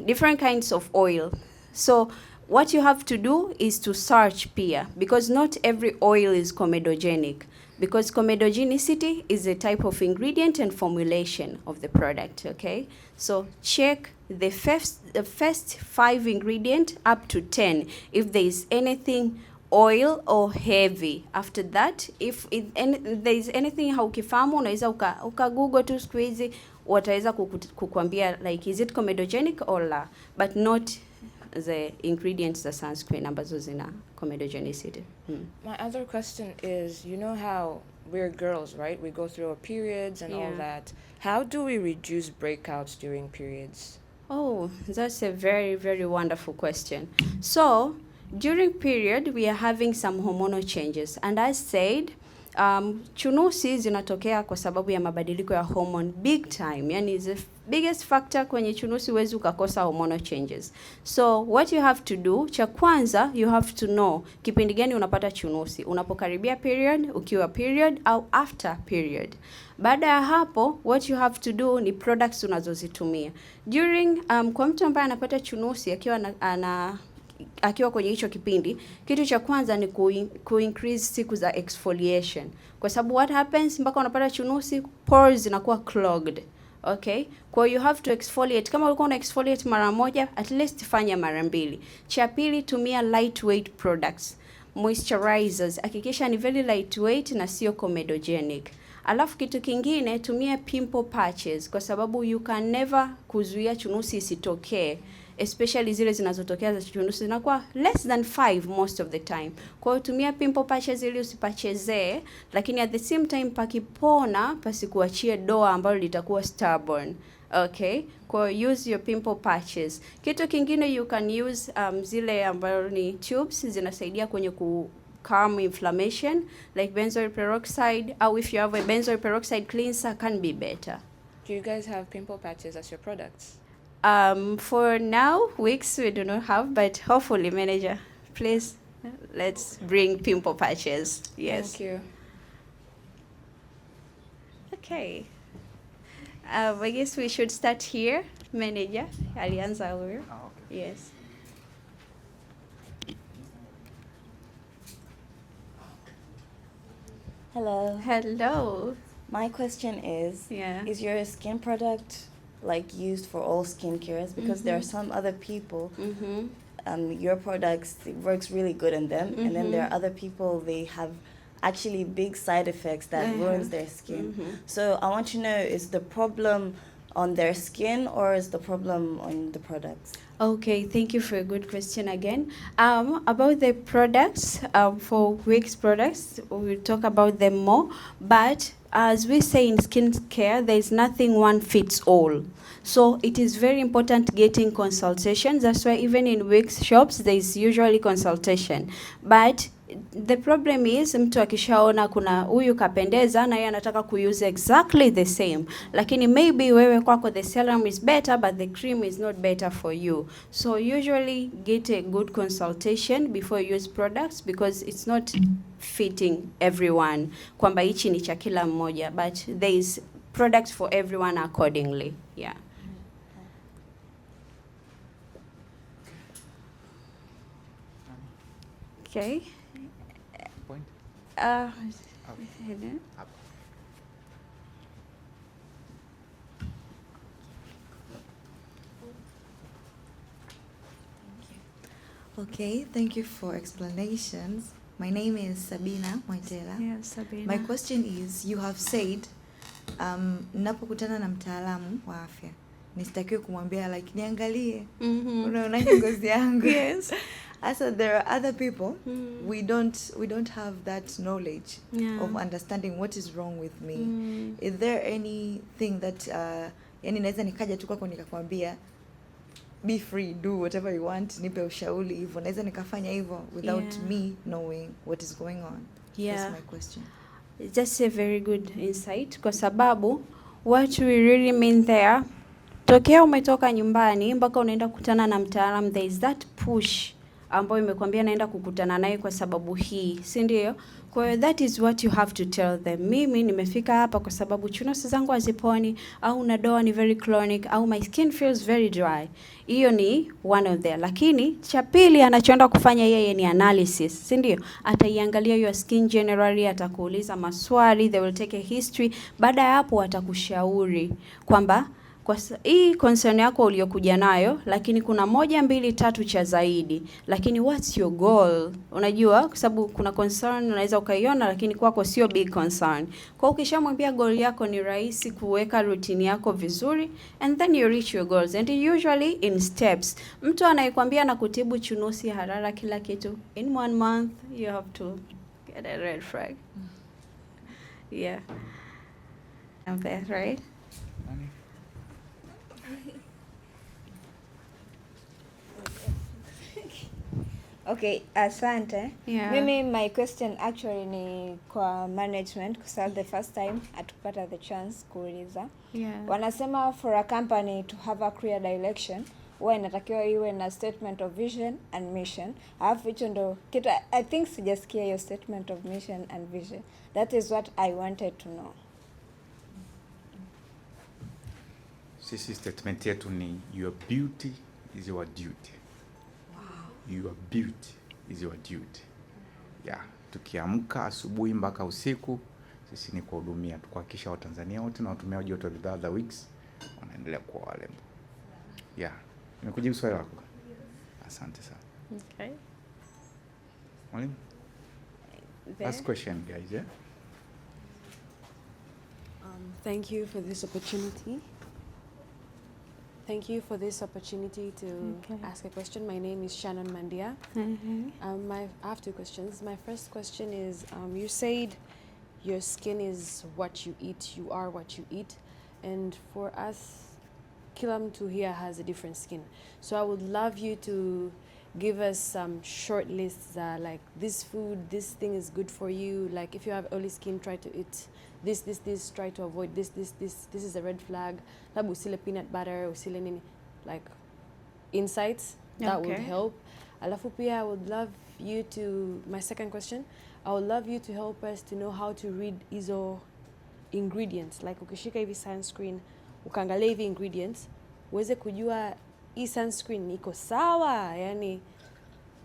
different kinds of oil. So what you have to do is to search pia, because not every oil is comedogenic. Because comedogenicity is a type of ingredient and formulation of the product, okay? So check the first 5 ingredient up to 10 if there is anything oil or heavy. After that, if there is anything haukifahamu, unaweza uka Google tu siku hizi, wataweza kukuambia like is it comedogenic or la, but not the ingredients the sunscreen ambazo zina comedogenicity. My other question is, you know how we're girls, right? We go through our periods and all that. How do we reduce breakouts during periods? Oh, that's a very, very wonderful question. So, during period, we are having some hormonal changes. And as said, chunusi zinatokea kwa sababu ya mabadiliko ya hormone big time. Yani the biggest factor kwenye chunusi huwezi ukakosa hormonal changes. So what you have to do, cha kwanza you have to know kipindi gani unapata chunusi. Unapokaribia period, ukiwa period au after period. Baada ya hapo, what you have to do ni products unazozitumia. During kwa mtu ambaye anapata chunusi akiwa kwenye hicho kipindi, kitu cha kwanza ni increase siku za exfoliation. Kwa sababu what happens mpaka unapata chunusi, pores zinakuwa clogged. Okay? Kwa you have to exfoliate. Kama ulikuwa una exfoliate mara moja, at least fanya mara 2. Cha pili, tumia lightweight products. Moisturizers, hakikisha ni very lightweight na sio comedogenic. Alafu kitu kingine, tumia pimple patches kwa sababu you can never kuzuia chunusi isitokee. Especially zile zinazotokea za chunusi zinakuwa less than 5 most of the time. Kwa hiyo tumia pimple patches ili usipachezee, lakini at the same time pakipona pasikuachie doa ambalo litakuwa stubborn. Okay? Kwa hiyo use your pimple patches. Kitu kingine you can use zile ambazo ni tubes zinasaidia kwenye calm inflammation like benzoyl peroxide, or if you have a benzoyl peroxide cleanser can be better. Do you guys have pimple patches as your products? For now, Wix we do not have, but hopefully, manager, please let's bring pimple patches. Yes. Thank you. Okay. I guess we should start here, manager. Alianza huyo. Okay. Yes. Hello. Hello. My question is your skin product like used for all skincares? Because there are some other people, your products, it works really good on them, and then there are other people, they have actually big side effects that ruins their skin. So I want to know, is the problem on their skin or is the problem on the products? Okay, thank you for a good question again. About the products, for Wix products, we'll talk about them more. But as we say in skincare, there is nothing one fits all. So it is very important getting consultations. That's why even in Wix shops, there is usually consultation. But the problem is mtu akishaona kuna huyu kapendeza na yeye anataka kuuse exactly the same, lakini maybe wewe kwako the serum is better but the cream is not better for you. So usually get a good consultation before you use products, because it's not fitting everyone kwamba hichi ni cha kila mmoja, but there is products for everyone accordingly. Yeah. Okay. Point. Okay, thank you for explanations. My name is Sabina Moitela. Yes, Sabina. My question is, you have said, napokutana na mtaalamu wa afya, nisitakiwe kumwambia like niangalie. Unaona ngozi yangu. Yes. Also, there are other people, we don't have that knowledge of understanding what is wrong with me. Is there anything that yani naweza nikaja tu kwako nikakwambia be free, do whatever you want, nipe ushauri hivyo, naweza nikafanya hivyo without me knowing what is going on? That's my question. That's a very good insight, kwa sababu what we really mean there, tokea umetoka nyumbani mpaka unaenda kukutana na mtaalamu, there is that push ambayo imekwambia naenda kukutana naye kwa sababu hii, si ndio? Kwa hiyo that is what you have to tell them. Mimi nimefika hapa kwa sababu chunusi zangu haziponi, au nadoa ni very chronic, au my skin feels very dry. Hiyo ni one of them. Lakini cha pili anachoenda kufanya yeye ni analysis, si ndio? Ataiangalia your skin generally, atakuuliza maswali, they will take a history. Baada ya hapo atakushauri kwamba kwa hii concern yako uliyokuja nayo, lakini kuna 1, 2, 3 cha zaidi. Lakini what's your goal? Unajua, kwa sababu kuna concern unaweza ukaiona lakini kwako sio big concern. Kwa ukishamwambia goal yako ni rahisi kuweka routine yako vizuri, and then you reach your goals, and usually in steps. Mtu anayekwambia na kutibu chunusi harara kila kitu in 1 month, you have to get a red flag. Yeah. I'm there, right? Okay, asante. Yeah. Mimi, my question actually ni kwa management, kwa sababu the first time atupata the chance kuuliza. Yeah. Wanasema for a company to have a clear direction, huwa inatakiwa iwe na statement of vision and mission. Alafu hicho ndo kitu, I think sijasikia your statement of mission and vision. That is what I wanted to know. Sisi statement yetu ni your beauty is your duty. Your beauty is your duty. Yeah, tukiamka asubuhi mpaka usiku sisi ni kuhudumia, kuhakikisha Watanzania wote na watumiaji wote wa bidhaa za Wix wanaendelea kuwa warembo. Yeah, nimekujibu swali lako. Asante sana. Okay. Mwalimu? Last question, guys, yeah? Thank you for this opportunity. Thank you for this opportunity to ask a question. My name is Shannon Mandia. I have 2 questions. My first question is, you said your skin is what you eat, you are what you eat. And for us, kila mtu here has a different skin. So I would love you to give us some short lists, like this food, this thing is good for you. Like if you have oily skin, try to eat this, try to avoid this is a red flag. Labu usile peanut butter, usile nini, like insights that would help. Alafu pia I would love you to, my second question, I would love you to help us to know how to read hizo ingredients. Like ukishika hivi sunscreen, ukaangalia hivi ingredients, uweze kujua hii sunscreen iko sawa, yani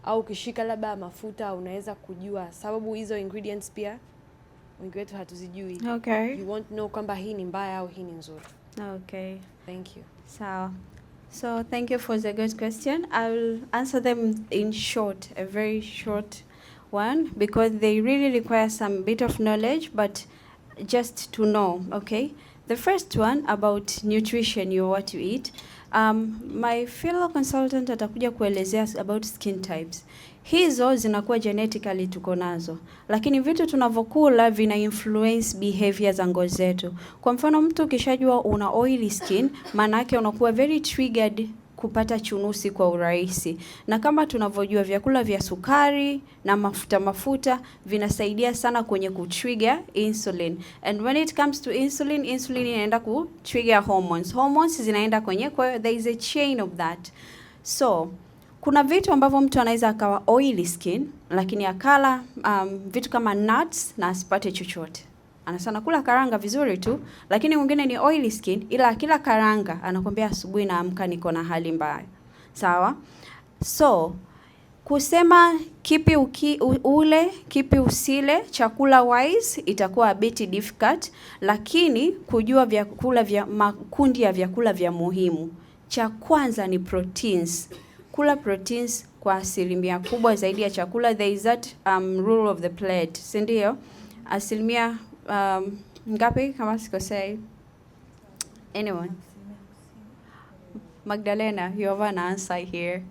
au ukishika labda mafuta unaweza kujua sababu hizo ingredients pia wengi wetu hatuzijui. Okay. You won't know kwamba hii ni mbaya au hii ni nzuri. Okay. Thank you. So thank you for the good question. I'll answer them in short, a very short one, because they really require some bit of knowledge, but just to know, okay? The first one about nutrition, what you eat. My fellow consultant atakuja kuelezea about skin types. Hizo zinakuwa genetically tuko nazo, lakini vitu tunavyokula vina influence behavior za ngozi zetu. Kwa mfano, mtu ukishajua una oily skin, maana yake unakuwa very triggered kupata chunusi kwa urahisi. Na kama tunavyojua vyakula vya sukari na mafuta vinasaidia sana kwenye kutrigger insulin. And when it comes to insulin inaenda kutrigger hormones. Hormones zinaenda kwenye, kwa hiyo there is a chain of that. So kuna vitu ambavyo mtu anaweza akawa oily skin lakini akala vitu kama nuts na asipate chochote. Anasana kula karanga vizuri tu, lakini mwingine ni oily skin ila akila karanga anakuambia asubuhi naamka niko na hali mbaya. Sawa? So kusema kipi ule, kipi usile, chakula wise itakuwa a bit difficult, lakini kujua vyakula vya makundi ya vyakula vya muhimu. Cha kwanza ni proteins. Kula proteins kwa asilimia kubwa zaidi ya chakula. There is that rule of the plate, si ndio? Asilimia ngapi kama sikosei? Anyone? Magdalena, you have an answer here.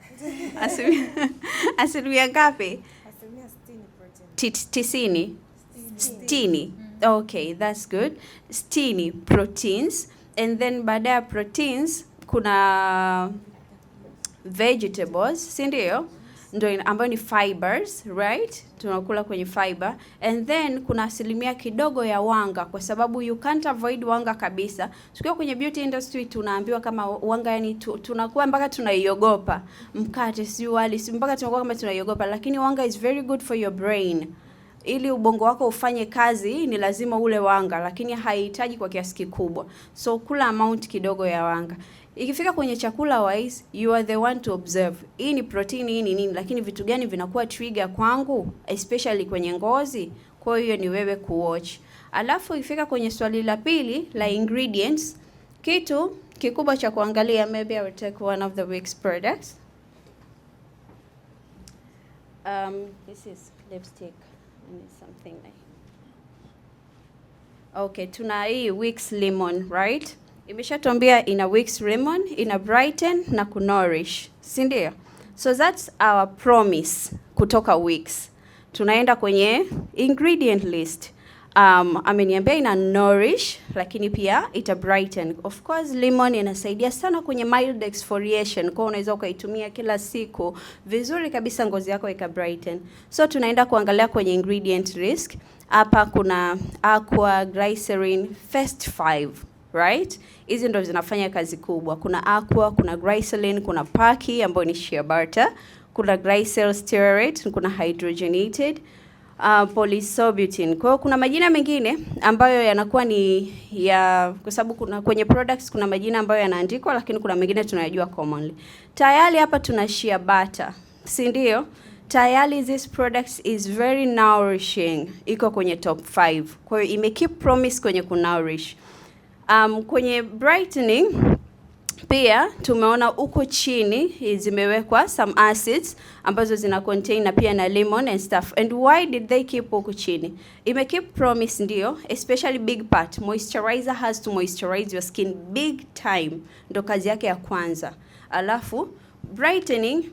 Asilimia ngapi? Asilimia 60 protein. 90? 60. Okay, that's good. 60 proteins, and then baada ya proteins kuna vegetables, si ndio? Ndio ambayo ni fibers, right? Tunakula kwenye fiber, and then kuna asilimia kidogo ya wanga, kwa sababu you can't avoid wanga kabisa. Tukiwa kwenye beauty industry tunaambiwa kama wanga, yani tunakuwa mpaka tunaiogopa. Mkate si wali, si mpaka tunakuwa kama tunaiogopa, lakini wanga is very good for your brain. Ili ubongo wako ufanye kazi ni lazima ule wanga, lakini haihitaji kwa kiasi kikubwa. So kula amount kidogo ya wanga. Ikifika kwenye chakula wise, you are the one to observe. Hii ni protein, hii ni nini, lakini vitu gani vinakuwa trigger kwangu, especially kwenye ngozi. Kwa hiyo ni wewe kuwatch. Alafu ikifika kwenye swali la pili la ingredients, kitu kikubwa cha kuangalia, maybe I will take one of the Wix products. This is lipstick and it's something like. Okay, tuna hii Wix lemon, right? Imeshatuambia ina Wix lemon, ina brighten na kunourish, si ndio? So that's our promise kutoka Wix. Tunaenda kwenye ingredient list. Ameniambia ina nourish, lakini pia ita brighten. Of course lemon inasaidia sana kwenye mild exfoliation, kwa unaweza ukaitumia kila siku vizuri kabisa, ngozi yako ika brighten. So tunaenda kuangalia kwenye ingredient list. Hapa kuna aqua, glycerin, first 5. Right? Hizi ndo zinafanya kazi kubwa. Kuna aqua, kuna glycerin, kuna paki ambayo ni shea butter, kuna glycerol stearate, kuna hydrogenated polysorbutene. Kwa hiyo kuna majina mengine ambayo yanakuwa ni ya, kwa sababu kuna kwenye products kuna majina ambayo yanaandikwa, lakini kuna mengine tunayajua commonly. Tayari hapa tuna shea butter, si ndio? Tayari this product is very nourishing, iko kwenye top 5. Kwa hiyo imekeep promise kwenye kunourish. Kwenye brightening pia tumeona huko chini zimewekwa some acids ambazo zina contain na pia na lemon and stuff. And why did they keep huko chini? Ime keep promise ndio, especially big part. Moisturizer has to moisturize your skin big time. Ndo kazi yake ya kwanza. Alafu brightening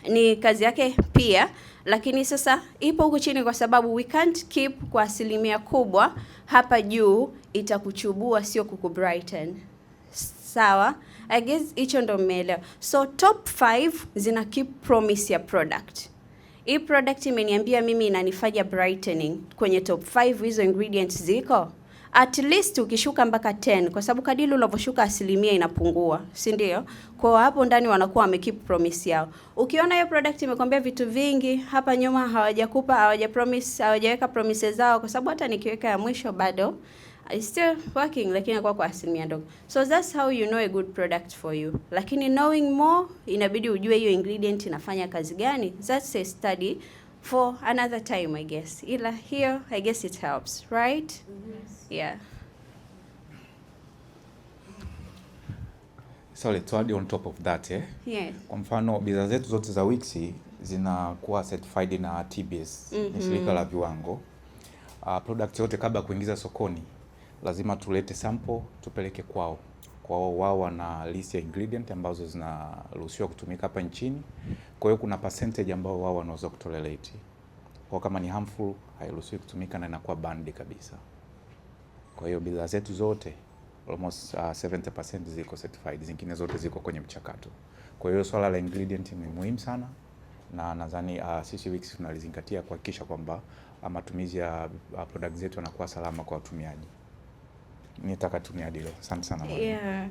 ni kazi yake pia, lakini sasa ipo huko chini kwa sababu we can't keep kwa asilimia kubwa. Hapa juu itakuchubua, sio kukubrighten. Sawa? I guess hicho ndo mmeelewa. So top 5 zina keep promise ya product. Hii product imeniambia mimi inanifanya brightening. Kwenye top 5 hizo ingredients ziko. At least ukishuka mpaka 10, kwa sababu kadiri unavyoshuka asilimia inapungua, si ndio? Kwa hapo ndani wanakuwa wamekeep promise yao. Ukiona hiyo product imekwambia vitu vingi, hapa nyuma hawajaweka promises zao, kwa sababu hata nikiweka ya mwisho bado it's still working, lakini inakuwa kwa asilimia ndogo. So that's how you know a good product for you. Lakini knowing more, inabidi ujue hiyo ingredient inafanya kazi gani. That's a study for another time, I guess. Ila here, I guess it helps, right? Yes. Yeah. Sorry, to add on top of that, Yes. Kwa mfano bidhaa zetu zote za Wix zinakuwa certified na TBS, ni shirika la viwango. Product yote kabla ya kuingiza sokoni lazima tulete sample tupeleke kwao. Wao wana list ya ingredient ambazo zinaruhusiwa kutumika hapa nchini. Kwa hiyo kuna percentage ambao wao wanaweza kutolerate. Kwa kama ni harmful hairuhusiwi kutumika na inakuwa banned kabisa. Kwa hiyo bidhaa zetu zote almost 70% ziko certified, zingine zote ziko kwenye mchakato. Kwa hiyo swala la ingredient ni muhimu sana, na nadhani sisi Wix tunalizingatia kuhakikisha kwamba matumizi ya product zetu yanakuwa salama kwa watumiaji. Nitaka tumia hilo. Asante sana. Yeah.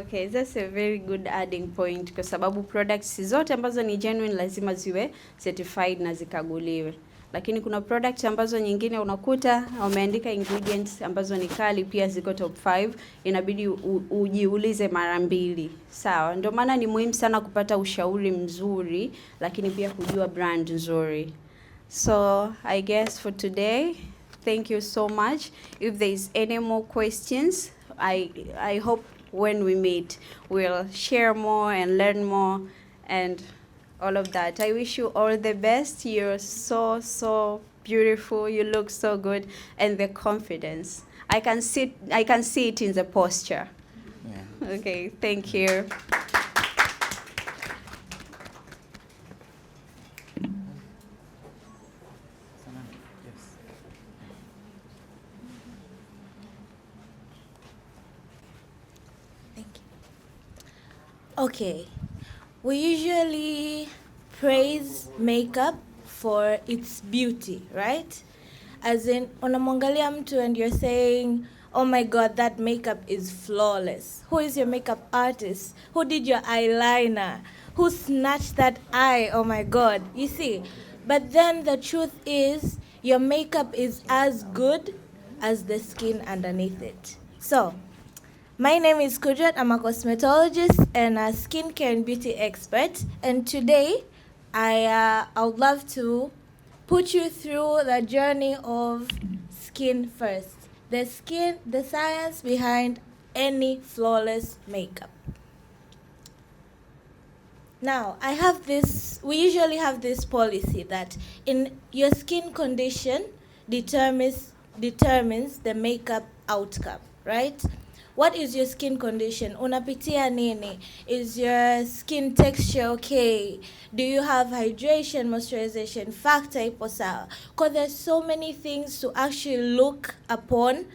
Okay, that's a very good adding point, kwa sababu products zote ambazo ni genuine lazima ziwe certified na zikaguliwe. lakini kuna product ambazo nyingine unakuta wameandika ingredients ambazo ni kali, pia ziko top 5, inabidi ujiulize mara mbili. Sawa, ndio maana ni muhimu sana kupata ushauri mzuri, lakini pia kujua brand nzuri. So I guess for today, thank you so much. If there is any more questions, I hope when we meet we'll share more and learn more and all of that. I wish you all the best. You're so beautiful. You look so good, and the confidence. I can see it in the posture. Yeah. Okay, thank you. Okay, we usually praise makeup for its beauty, right? As in, unamwangalia mtu and you're saying, oh my God, that makeup is flawless. Who is your makeup artist? Who did your eyeliner? Who snatched that eye? Oh my God, you see? But then the truth is, your makeup is as good as the skin underneath it. So, my name is Kudrat. I'm a cosmetologist and a skincare and beauty expert. And today, I would love to put you through the journey of skin first. The science behind any flawless makeup. Now, we usually have this policy that in your skin condition determines the makeup outcome, right? What is your skin condition? Unapitia nini? Is your skin texture okay? Do you have hydration, moisturization factor ipo sawa? Because there's so many things to actually look upon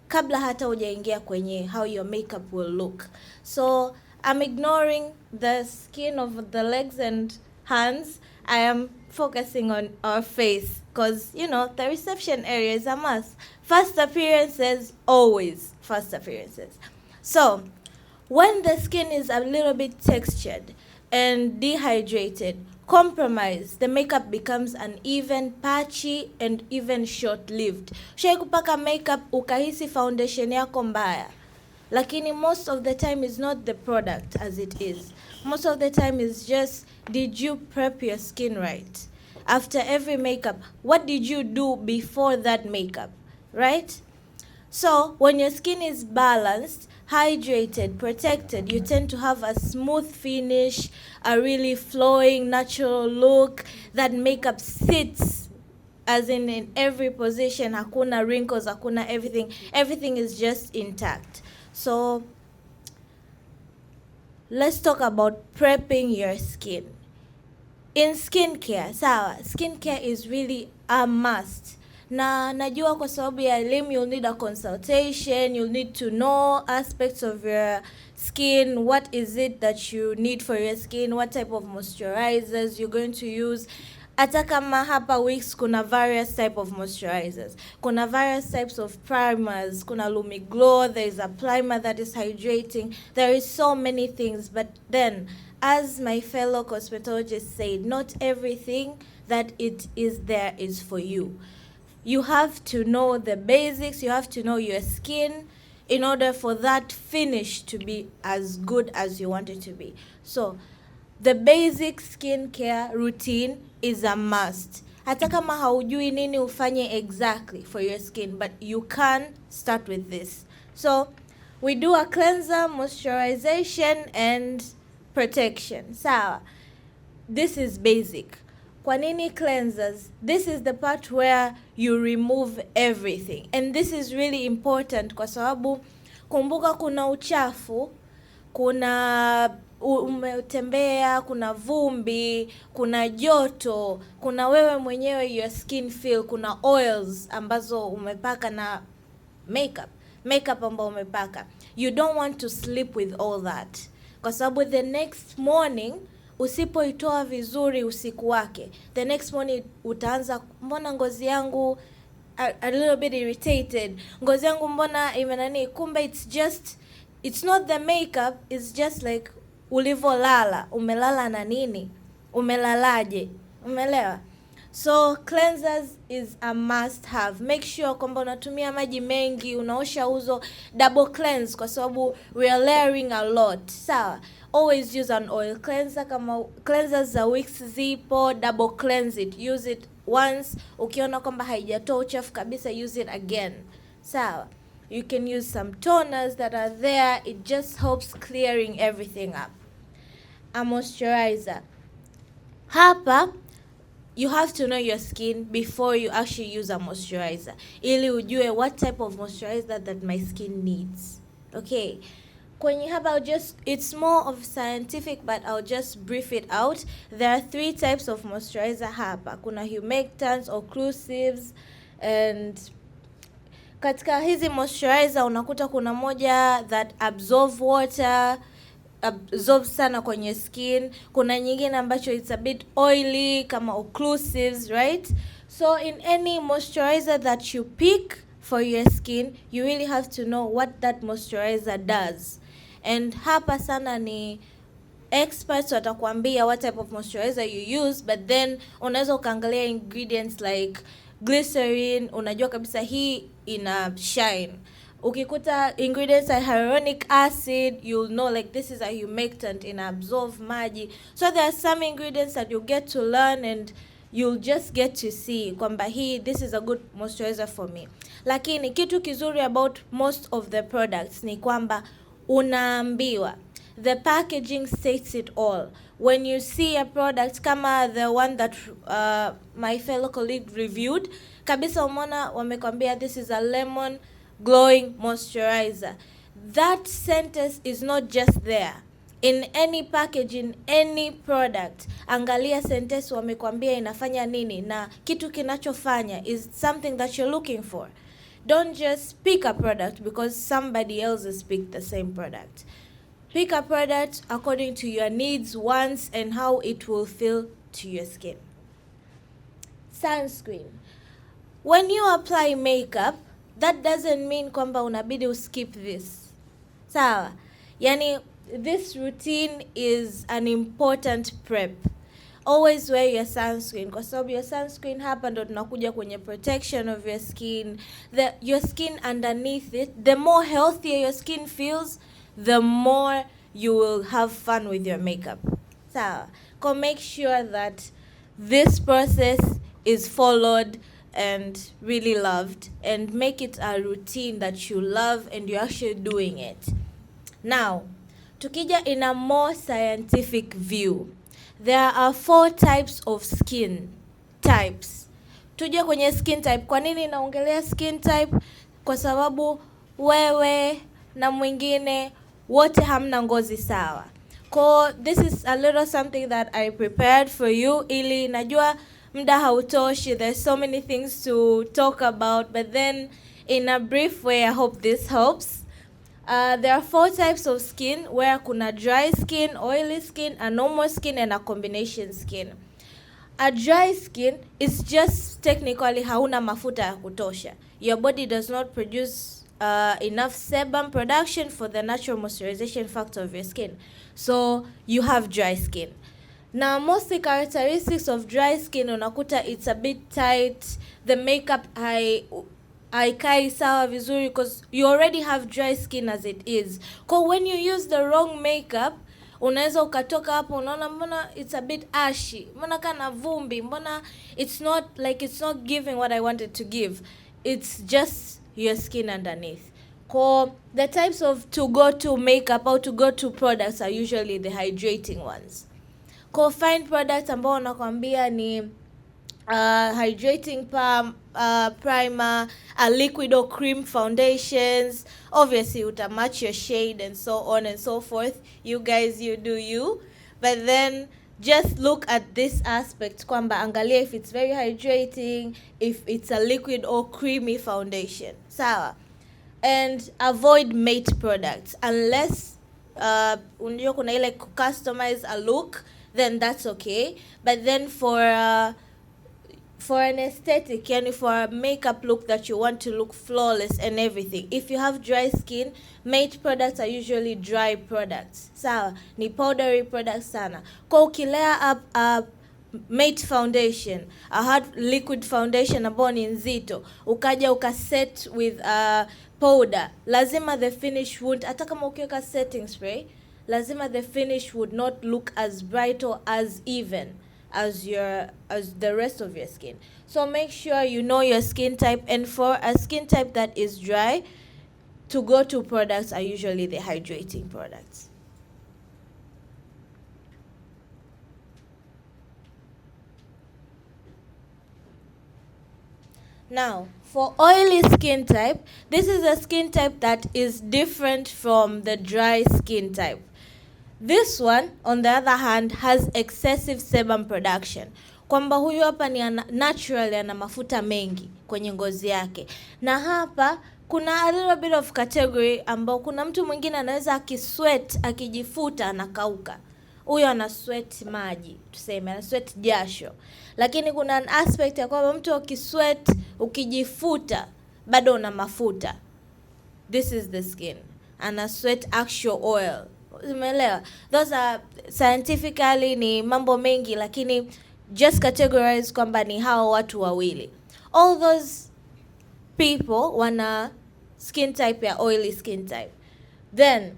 kabla hata hujaingia kwenye how your makeup will look. So I'm ignoring the skin of the legs and hands. I am focusing on our face because, the reception area is a must. First appearances, always first appearances. So, when the skin is a little bit textured and dehydrated, compromised, the makeup becomes uneven, patchy, and even short-lived. Shai kupaka makeup ukahisi foundation yako mbaya. Lakini most of the time is not the product as it is. Most of the time is just, did you prep your skin right? After every makeup, what did you do before that makeup, right? So, when your skin is balanced, hydrated, protected, you tend to have a smooth finish, a really flowing, natural look. That makeup sits as in every position, hakuna wrinkles, hakuna everything. Everything is just intact. So, let's talk about prepping your skin. In skincare, sawa, skincare is really a must. Na najua kwa sababu ya elimu, you'll need a consultation, you'll need to know aspects of your skin, what is it that you need for your skin, what type of moisturizers you're going to use. Hata kama hapa Wix kuna various type of moisturizers, kuna various types of primers, kuna Lumi Glow, there is a primer that is hydrating, there is so many things. But then, as my fellow cosmetologist said, not everything that it is there is for you. You have to know the basics, you have to know your skin in order for that finish to be as good as you want it to be. So, the basic skincare routine is a must. Hata kama haujui nini ufanye exactly for your skin, but you can start with this. So, we do a cleanser, moisturization, and protection. Sawa. This is basic. Kwa nini cleansers? This is the part where you remove everything. And this is really important kwa sababu kumbuka kuna uchafu, kuna umetembea, kuna vumbi, kuna joto, kuna wewe mwenyewe your skin feel, kuna oils ambazo umepaka na makeup ambayo umepaka. You don't want to sleep with all that. Kwa sababu the next morning usipoitoa vizuri usiku wake, the next morning utaanza, mbona ngozi yangu a little bit irritated, ngozi yangu mbona imenani, kumbe it's not the makeup, it's just like ulivolala, umelala na nini, umelalaje, umelewa. So cleansers is a must have. Make sure kwamba unatumia maji mengi, unaosha uso, double cleanse kwa sababu we are layering a lot. Sawa. Always use an oil cleanser. Kama cleansers za Wix zipo, double cleanse it. Use it once. Ukiona kwamba haijatoa uchafu kabisa, use it again. Sawa. You can use some toners that are there. It just helps clearing everything up. A moisturizer. Hapa you have to know your skin before you actually use a moisturizer. Ili ujue what type of moisturizer that my skin needs. Okay. Kwenye hapa it's more of scientific, but I'll just brief it out. There are 3 types of moisturizer hapa. Kuna humectants, occlusives, and katika hizi moisturizer unakuta kuna moja that absorb water, absorb sana kwenye skin. Kuna nyingine ambacho it's a bit oily kama occlusives, right? So in any moisturizer that you pick for your skin, you really have to know what that moisturizer does. And hapa sana ni experts watakwambia what type of moisturizer you use, but then unaweza ukaangalia ingredients like glycerin, unajua kabisa hii ina shine. Ukikuta ingredients like hyaluronic acid, you'll know like this is a humectant, ina absorb maji. So there are some ingredients that you get to learn and you'll just get to see kwamba this is a good moisturizer for me. Lakini kitu kizuri about most of the products ni kwamba unaambiwa. The packaging states it all. When you see a product kama the one that my fellow colleague reviewed, kabisa umeona wamekwambia this is a lemon glowing moisturizer. That sentence is not just there. In any package, in any product, angalia sentence wamekwambia inafanya nini na kitu kinachofanya is something that you're looking for. Don't just pick a product because somebody else has picked the same product. Pick a product according to your needs, wants, and how it will feel to your skin. Sunscreen. When you apply makeup, that doesn't mean kwamba unabidi uskip this. Sawa. Yani, this routine is an important prep. Always wear your sunscreen kwa sababu your sunscreen hapa ndo tunakuja kwenye protection of your skin. Your skin underneath it, the more healthier your skin feels, the more you will have fun with your makeup. So make sure that this process is followed and really loved, and make it a routine that you love and you're actually doing it. Now, tukija in a more scientific view, there are 4 types of skin types. Tuje kwenye skin type. Kwa nini naongelea skin type? Kwa sababu wewe na mwingine wote hamna ngozi sawa. This is a little something that I prepared for you, ili najua muda hautoshi, there's so many things to talk about, but then in a brief way I hope this helps. There are 4 types of skin, where kuna dry skin, oily skin, a normal skin, and a combination skin. A dry skin is just technically hauna mafuta ya kutosha. Your body does not produce enough sebum production for the natural moisturization factor of your skin. So you have dry skin. Now, most the characteristics of dry skin unakuta it's a bit tight, the makeup haikai sawa vizuri because you already have dry skin as it is. When you use the wrong makeup, unaweza ukatoka hapo unaona mbona it's a bit ashy, mbona kana vumbi, mbona it's not giving what I wanted to give. It's just your skin underneath. The types of to-go-to makeup or to-go-to products are usually the hydrating ones. Find products ambao wanakwambia ni hydrating primer, a liquid or cream foundations. Obviously uta-match your shade and so on and so forth. You guys, you do you. But then just look at this aspect kwamba angalia if it's very hydrating, if it's a liquid or creamy foundation. Sawa. And avoid matte products unless unajua kuna ile customize a look, then that's okay. But then for an aesthetic, yani for a makeup look that you want to look flawless and everything, if you have dry skin, matte products are usually dry products. Sawa, ni powdery products sana. Ukilea up a matte foundation, a hard liquid foundation ambao ni nzito, ukaja ukaset with powder, lazima the finish would, hata kama ukiweka setting spray, lazima the finish would not look as bright or as even as the rest of your skin. So make sure you know your skin type, and for a skin type that is dry, to go to products are usually the hydrating products. Now, for oily skin type, this is a skin type that is different from the dry skin type. This one, on the other hand, has excessive sebum production. Kwamba huyu hapa ni naturally ana mafuta mengi kwenye ngozi yake. Na hapa kuna a little bit of category ambao kuna mtu mwingine anaweza akisweat, akijifuta anakauka. Huyo ana sweat maji, tuseme ana sweat jasho. Lakini kuna an aspect ya kwamba mtu ukisweat, ukijifuta, bado una mafuta. This is the skin. Ana sweat actual oil. Umeelewa? Those are scientifically ni mambo mengi, lakini just categorize kwamba ni hao watu wawili. All those people wana skin type ya oily skin type. Then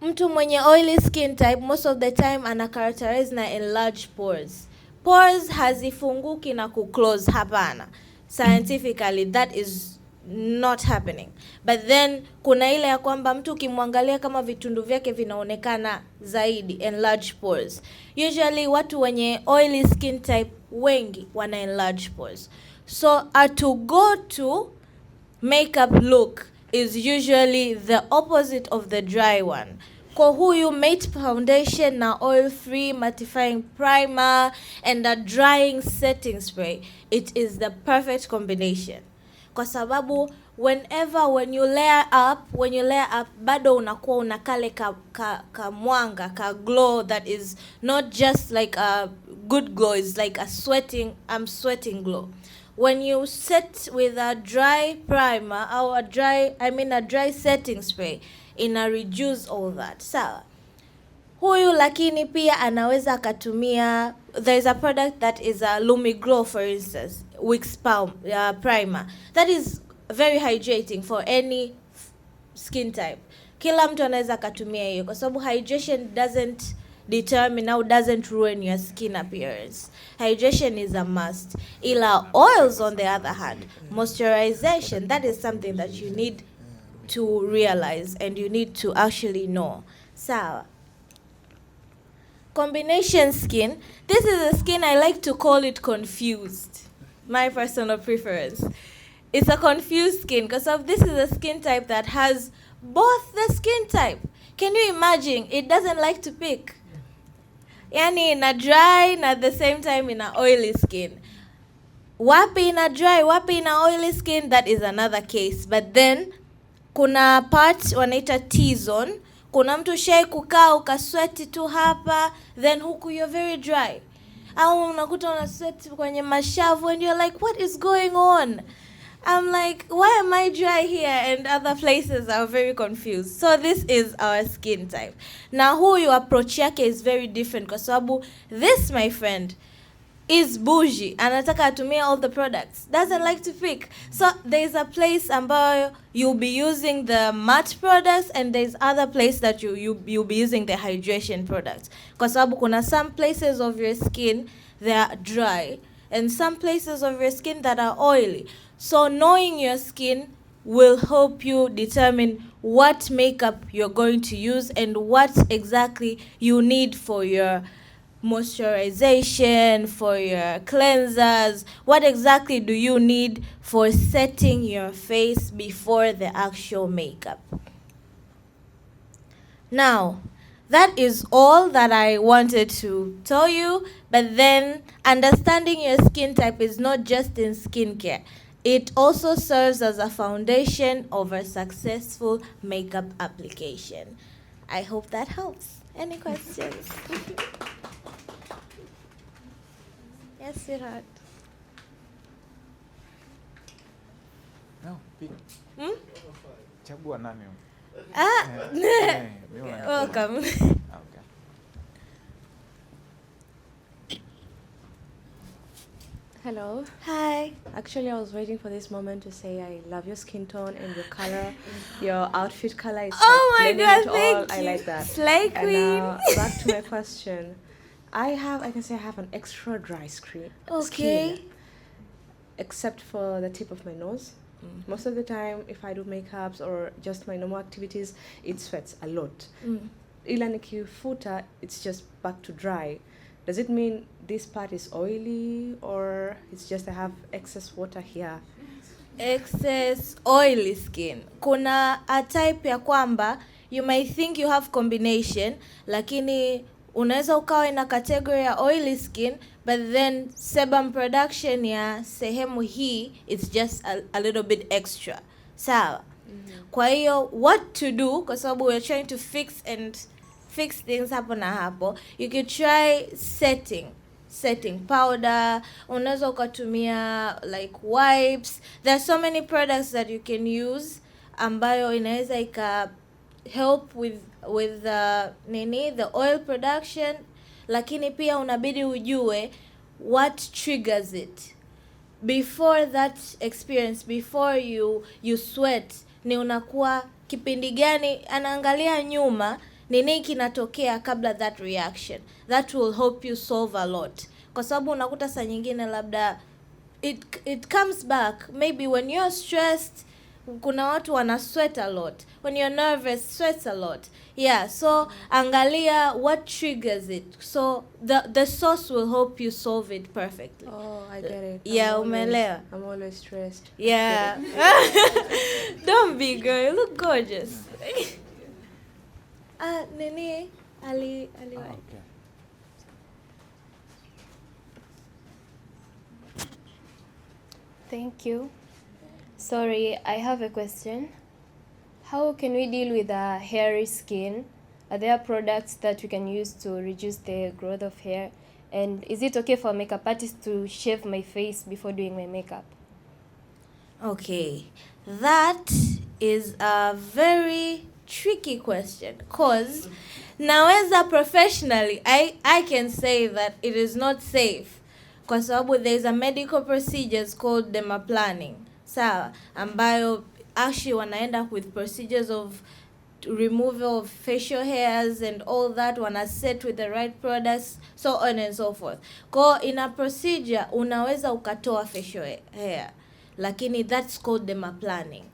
mtu mwenye oily skin type most of the time ana characterize na enlarged pores. Pores hazifunguki na kuclose, hapana. Scientifically that is not happening. But then kuna ile ya kwamba mtu ukimwangalia kama vitundu vyake vinaonekana zaidi, enlarged pores. Usually watu wenye oily skin type wengi wana enlarged pores. So to go to makeup look is usually the opposite of the dry one. Kwa huyu matte foundation na oil free mattifying primer and a drying setting spray, it is the perfect combination. Kwa sababu when you layer up bado unakuwa unakale ka mwanga, ka glow that is not just like a good glow, it's like a sweating glow. When you set with a dry primer or a dry setting spray, ina reduce all that. Sawa. Huyu lakini pia anaweza akatumia, there is a product that is a Lumi Glow, for instance, Wix primer. That is very hydrating for any skin type. Kila mtu anaweza akatumia hiyo kwa sababu hydration doesn't determine or doesn't ruin your skin appearance. Hydration is a must. Ila oils, on the other hand, moisturization, that is something that you need to realize and you need to actually know. Sawa. Combination skin. This is a skin I like to call it confused. My personal preference. It's a confused skin because this is a skin type that has both the skin type. Can you imagine? It doesn't like to pick. Yani in a dry and at the same time in a oily skin. Wapi in a dry, wapi in a oily skin, that is another case. But then kuna part wanaita T-zone. Kuna mtu shai kukaa ukasweat tu hapa, then huku you're very dry. Au unakuta una sweat kwenye mashavu and you're like, what is going on? I'm like, why am I dry here and other places are very confused? So this is our skin type. Na huyu approach yake is very different kwa sababu this, my friend, is bougie. Anataka atumie all the products. Doesn't like to pick. So there's a place ambayo you'll be using the matte products and there's other place that you'll be using the hydration products. Kwa sababu kuna some places of your skin they are dry and some places of your skin that are oily. So knowing your skin will help you determine what makeup you're going to use and what exactly you need for your moisturization, for your cleansers. What exactly do you need for setting your face before the actual makeup? Now, that is all that I wanted to tell you, but then understanding your skin type is not just in skincare. It also serves as a foundation of a successful makeup application. I hope that helps. Any questions? Yes, sweetheart. No, pick. Chagua nani? Welcome. Okay. Hello. Hi. Actually, I was waiting for this moment to say I love your skin tone and your color. Your outfit color is my God, thank you. I like that. Slay queen. And now back to my question. I can say I have an extra dry skin, except for the tip of my nose. Most of the time, if I do makeups or just my normal activities, it sweats a lot. Ila nikifuta, it's just back to dry. Does it mean this part is oily, or it's just I have excess water here? Excess oily skin. Kuna a type ya kwamba you might think you have combination, lakini unaweza ukawa ina category ya oily skin, but then sebum production ya sehemu hii it's just a little bit extra. Sawa. Kwa hiyo what to do, kwa sababu we're trying to fix things hapo na hapo, you could try setting powder, unaweza ukatumia like wipes. There are so many products that you can use ambayo inaweza ika help with the oil production, lakini pia unabidi ujue what triggers it. Before that experience, before you sweat, ni unakuwa kipindi gani, anaangalia nyuma nini kinatokea kabla that reaction. That will help you solve a lot. Kwa sababu unakuta saa nyingine labda it comes back maybe when you're stressed. Kuna watu wana sweat a lot. When you're nervous, sweats a lot. Yeah, so angalia what triggers it. So the sauce will help you solve it perfectly. Oh, I get it. Yeah, umeelewa. I'm always stressed. Yeah. Don't be, girl. You look gorgeous. Nini Ali. Okay. Thank you. Sorry, I have a question. How can we deal with a hairy skin? Are there products that we can use to reduce the growth of hair? And is it okay for a makeup artist to shave my face before doing my makeup? Okay, that is a very tricky question, cause naweza professionally I can say that it is not safe, kwa sababu there is a medical procedures called dermaplaning, sawa, ambayo actually wanaenda with procedures of removal of facial hairs and all that, wana set with the right products, so on and so forth. Kwa in a procedure unaweza ukatoa facial hair, lakini that's called dermaplaning.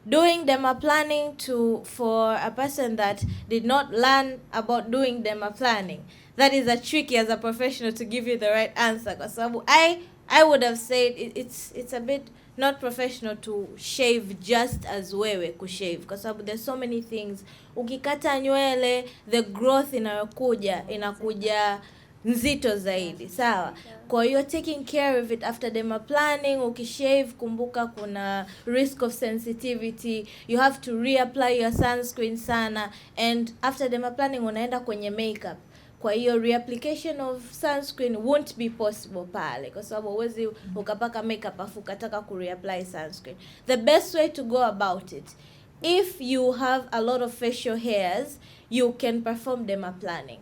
Doing dermaplaning for a person that did not learn about doing dermaplaning, that is a tricky as a professional to give you the right answer, kwa sababu I would have said it's a bit not professional to shave just as wewe kushave, kwa sababu there's so many things. Ukikata nywele, the growth inakuja nzito zaidi, sawa. Kwa hiyo taking care of it after dermaplaning, ukishave kumbuka kuna risk of sensitivity, you have to reapply your sunscreen sana, and after dermaplaning unaenda kwenye makeup. Kwa hiyo reapplication of sunscreen won't be possible pale, kwa sababu huwezi ukapaka makeup afu ukataka kureapply sunscreen. The best way to go about it, if you have a lot of facial hairs, you can perform dermaplaning.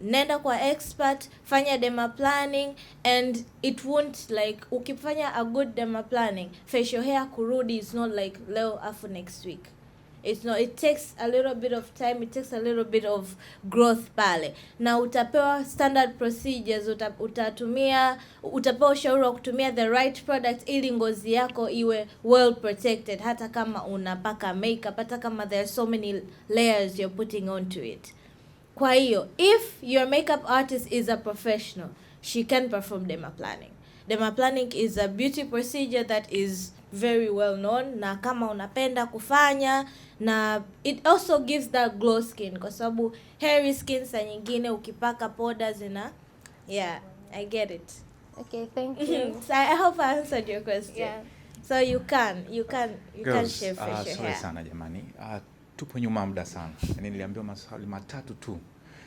Nenda kwa expert, fanya dermaplaning, and it won't like, ukifanya a good dermaplaning, facial hair kurudi is not like leo afu next week. It's not, it takes a little bit of time, it takes a little bit of growth pale. Na utapewa standard procedures, utapewa ushauri wa kutumia the right product ili ngozi yako iwe well protected, hata kama unapaka makeup, hata kama there are so many layers you're putting onto it. Kwa hiyo, if your makeup artist is a professional, she can perform dermaplaning. Dermaplaning is a beauty procedure that is very well known, na kama unapenda kufanya, na it also gives that glow skin, kwa sababu hairy skin saa nyingine ukipaka powders yeah, I get it. Okay, thank you. So I hope I answered your question. Yeah. So you can shave facial hair. Sorry sana jamani. Tupo nyuma muda sana. Yaani niliambiwa maswali matatu tu.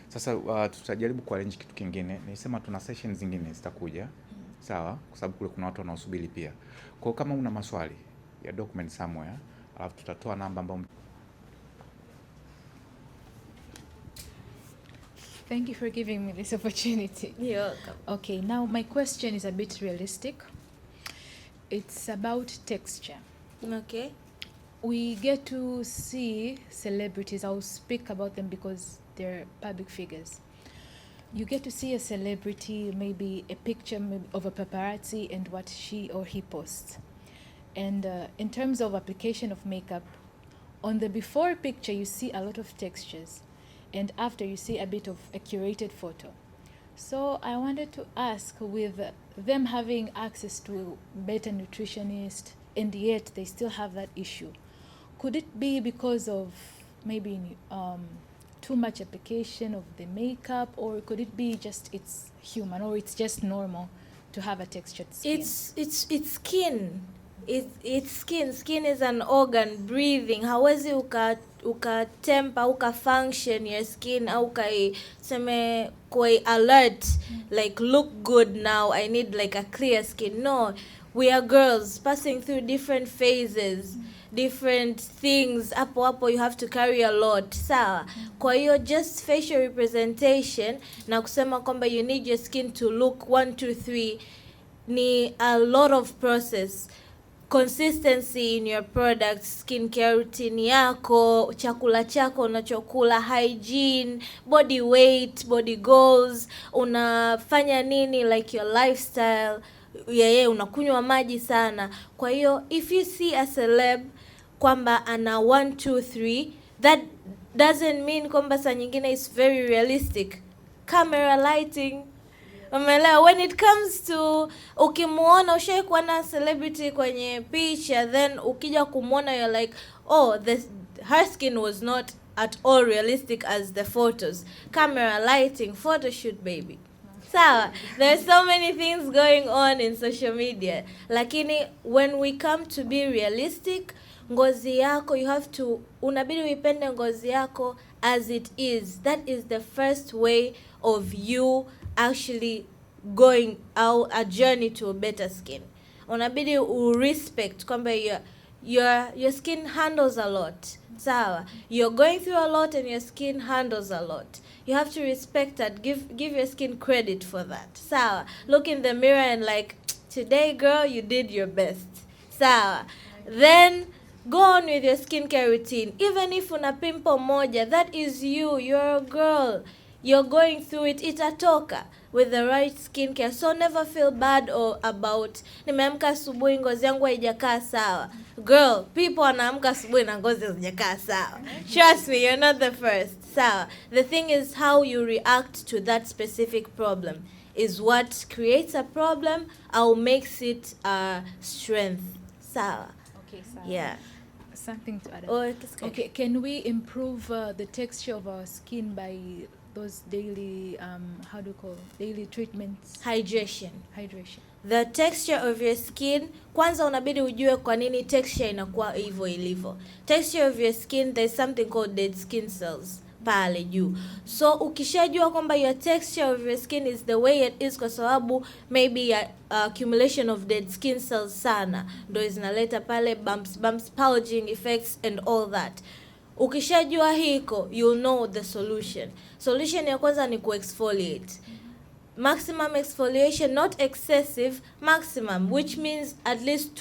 Sasa tutajaribu kuarrange kitu kingine. Nilisema tuna sessions zingine zitakuja. Sawa? Kwa sababu kule kuna watu wanaosubiri pia. Kwa kama una maswali ya document somewhere, alafu tutatoa namba ambayo Thank you for giving me this opportunity. You're welcome. Okay, now my question is a bit realistic. It's about texture. Okay. We get to see celebrities. I'll speak about them because they're public figures. You get to see a celebrity, maybe a picture of a paparazzi and what she or he posts. And in terms of application of makeup, on the before picture you see a lot of textures, and after you see a bit of a curated photo. So I wanted to ask, with them having access to better nutritionists and yet they still have that issue, could it be because of maybe too much application of the makeup, or could it be just it's human, or it's just normal to have a textured skin? It's skin. It's skin. Skin is an organ, breathing. Hawezi ukatempa ukafunction your skin au seme koi alert, like look good now, I need like a clear skin. No, we are girls passing through different phases, different things. Hapo you have to carry a lot. Sawa. Kwa hiyo just facial representation na kusema kwamba you need your skin to look 1 2 3 ni a lot of process. Consistency in your products, skincare routine yako, chakula chako unachokula, hygiene, body weight, body goals, unafanya nini, like your lifestyle, unakunywa maji sana. Kwa hiyo if you see a celeb kwamba ana 1 2 3, that doesn't mean kwamba saa nyingine is very realistic. Camera lighting, when it comes to ukimuona ushaikuwa na celebrity kwenye picha, then ukija kumuona you're like, oh, her skin was not at all realistic as the photos. Camera lighting, photo shoot, baby. Sawa, there's so many things going on in social media, lakini when we come to be realistic, ngozi yako you have to, unabidi uipende ngozi yako as it is. That is the first way of you actually going out a journey to a better skin. Unabidi respect kwamba your skin handles a lot. Sawa, you're going through a lot and your skin handles a lot. You have to respect that. Give your skin credit for that. Sawa, look in the mirror and like, today girl, you did your best. Sawa, then go on with your skincare routine. Even if una pimple moja, that is you. You're a girl. You're going through it. Itatoka with the right skincare. So never feel bad or about nimeamka asubuhi ngozi yangu haijakaa sawa. Girl, people wanaamka asubuhi na ngozi hazijakaa sawa. Trust me, you're not the first. Sawa. The thing is how you react to that specific problem is what creates a problem or makes it a strength. Sawa. Okay, sawa. Yeah. Something to add. Okay, can we improve the texture of our skin by those daily daily treatments? Hydration. The texture of your skin, kwanza unabidi ujue kwa nini texture inakuwa hivyo ilivyo. Texture of your skin, there's something called dead skin cells pale juu. So ukishajua kwamba your texture of your skin is the way it is kwa sababu maybe accumulation of dead skin cells sana ndio zinaleta pale bumps, bulging effects and all that. Ukishajua hiko, you'll know the solution. Solution ya kwanza ni ku-exfoliate. Maximum exfoliation, not excessive, maximum, which means at least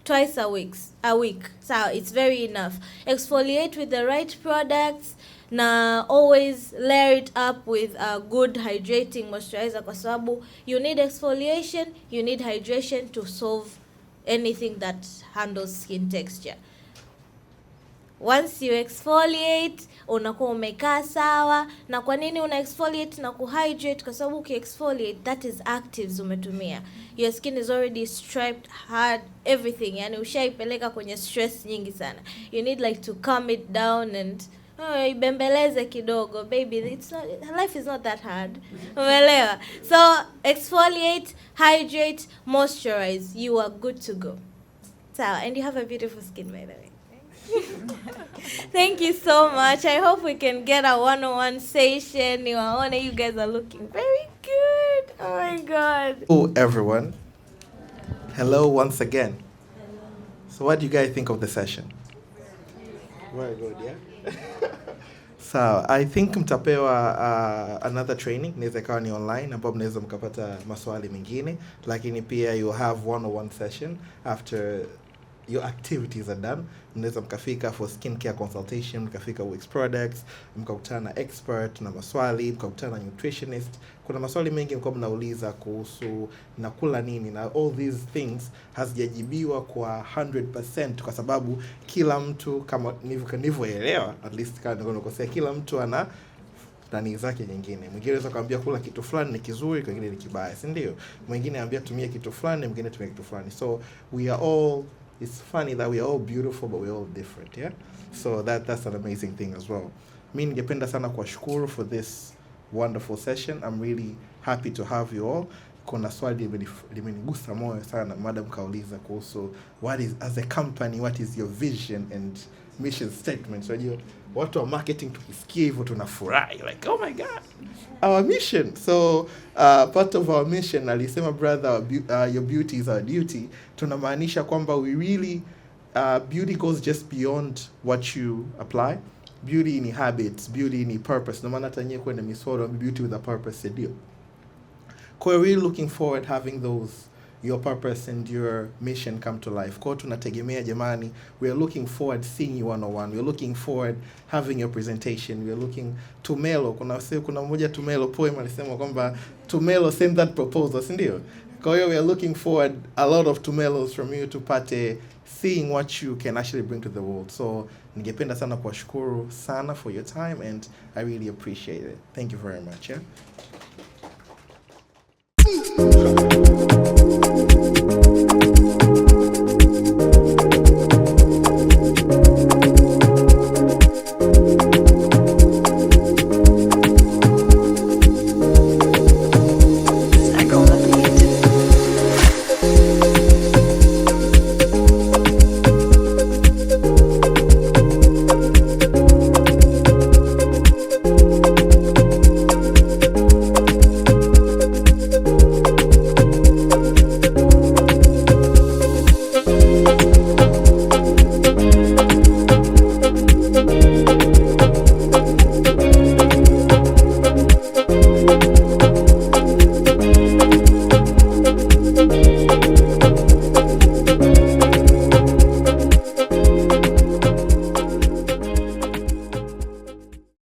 twice a week. So it's very enough. Exfoliate with the right products, na always layer it up with a good hydrating moisturizer kwa sababu you need exfoliation, you need hydration to solve anything that handles skin texture. Once you exfoliate, unakuwa umekaa sawa. Na kwa nini una exfoliate na kuhydrate? Kwa sababu ukiexfoliate, that is actives umetumia. Your skin is already striped, hard, everything. Yani ushaipeleka kwenye stress nyingi sana. You need like to calm it down and ibembeleze kidogo. Baby, life is not that hard. Umeelewa? So exfoliate, hydrate, moisturize. You are good to go. Sawa, and you have a beautiful skin, by the way. Thank you so much. I hope we can get a one-on-one session. You guys are looking very good. Oh my God. Hello everyone. Hello once again. So what do you guys think of the session? Very good, yeah? Sawa, I think mtapewa another training, inaweza ikawa ni online ambapo mnaweza mkapata maswali mengine, lakini pia you have one-on-one session after your activities are done. Mnaweza mkafika for skincare consultation, mkafika Wix Products, mkakutana na expert na maswali, mkakutana na nutritionist. Kuna maswali mengi mko mnauliza kuhusu nakula nini, na all these things hazijajibiwa kwa 100% kwa sababu kila mtu, kama nilivyoelewa, at least kama nikosea, kila mtu ana nani zake nyingine. Mwingine anaweza kuambia kula kitu fulani ni kizuri, kingine ni kibaya, si ndio? Mwingine anambia tumia kitu fulani, mwingine tumia kitu fulani. So we are all, it's funny that we are all beautiful but we are all different, yeah? So that's an amazing thing as well. Mimi ningependa sana kuwashukuru for this wonderful session. I'm really happy to have you all. Kuna swali limenigusa moyo sana, madam kauliza kuhusu what is, as a company, what is your vision and mission statement. So watu wa marketing tukisikia hivyo tunafurahi, like oh my god, our mission. So part of our mission, alisema brother, your beauty is our duty. Tunamaanisha kwamba we really beauty goes just beyond what you apply. Beauty ni habits, beauty ni purpose. No maana tanye kwenda misoro, beauty with a purpose deal. We're really looking forward having those, your purpose and your mission come to life. Kwa tunategemea jamani, we are looking forward seeing you one-on-one. We are looking forward having your presentation. We are looking to Melo. Kuna mmoja to Melo poem alisema kwamba to Melo send that proposal, si ndio? Kwa hiyo we are looking forward a lot of Tumelos from you tupate seeing what you can actually bring to the world. So ningependa sana kuwashukuru sana for your time and I really appreciate it. Thank you very much. Yeah?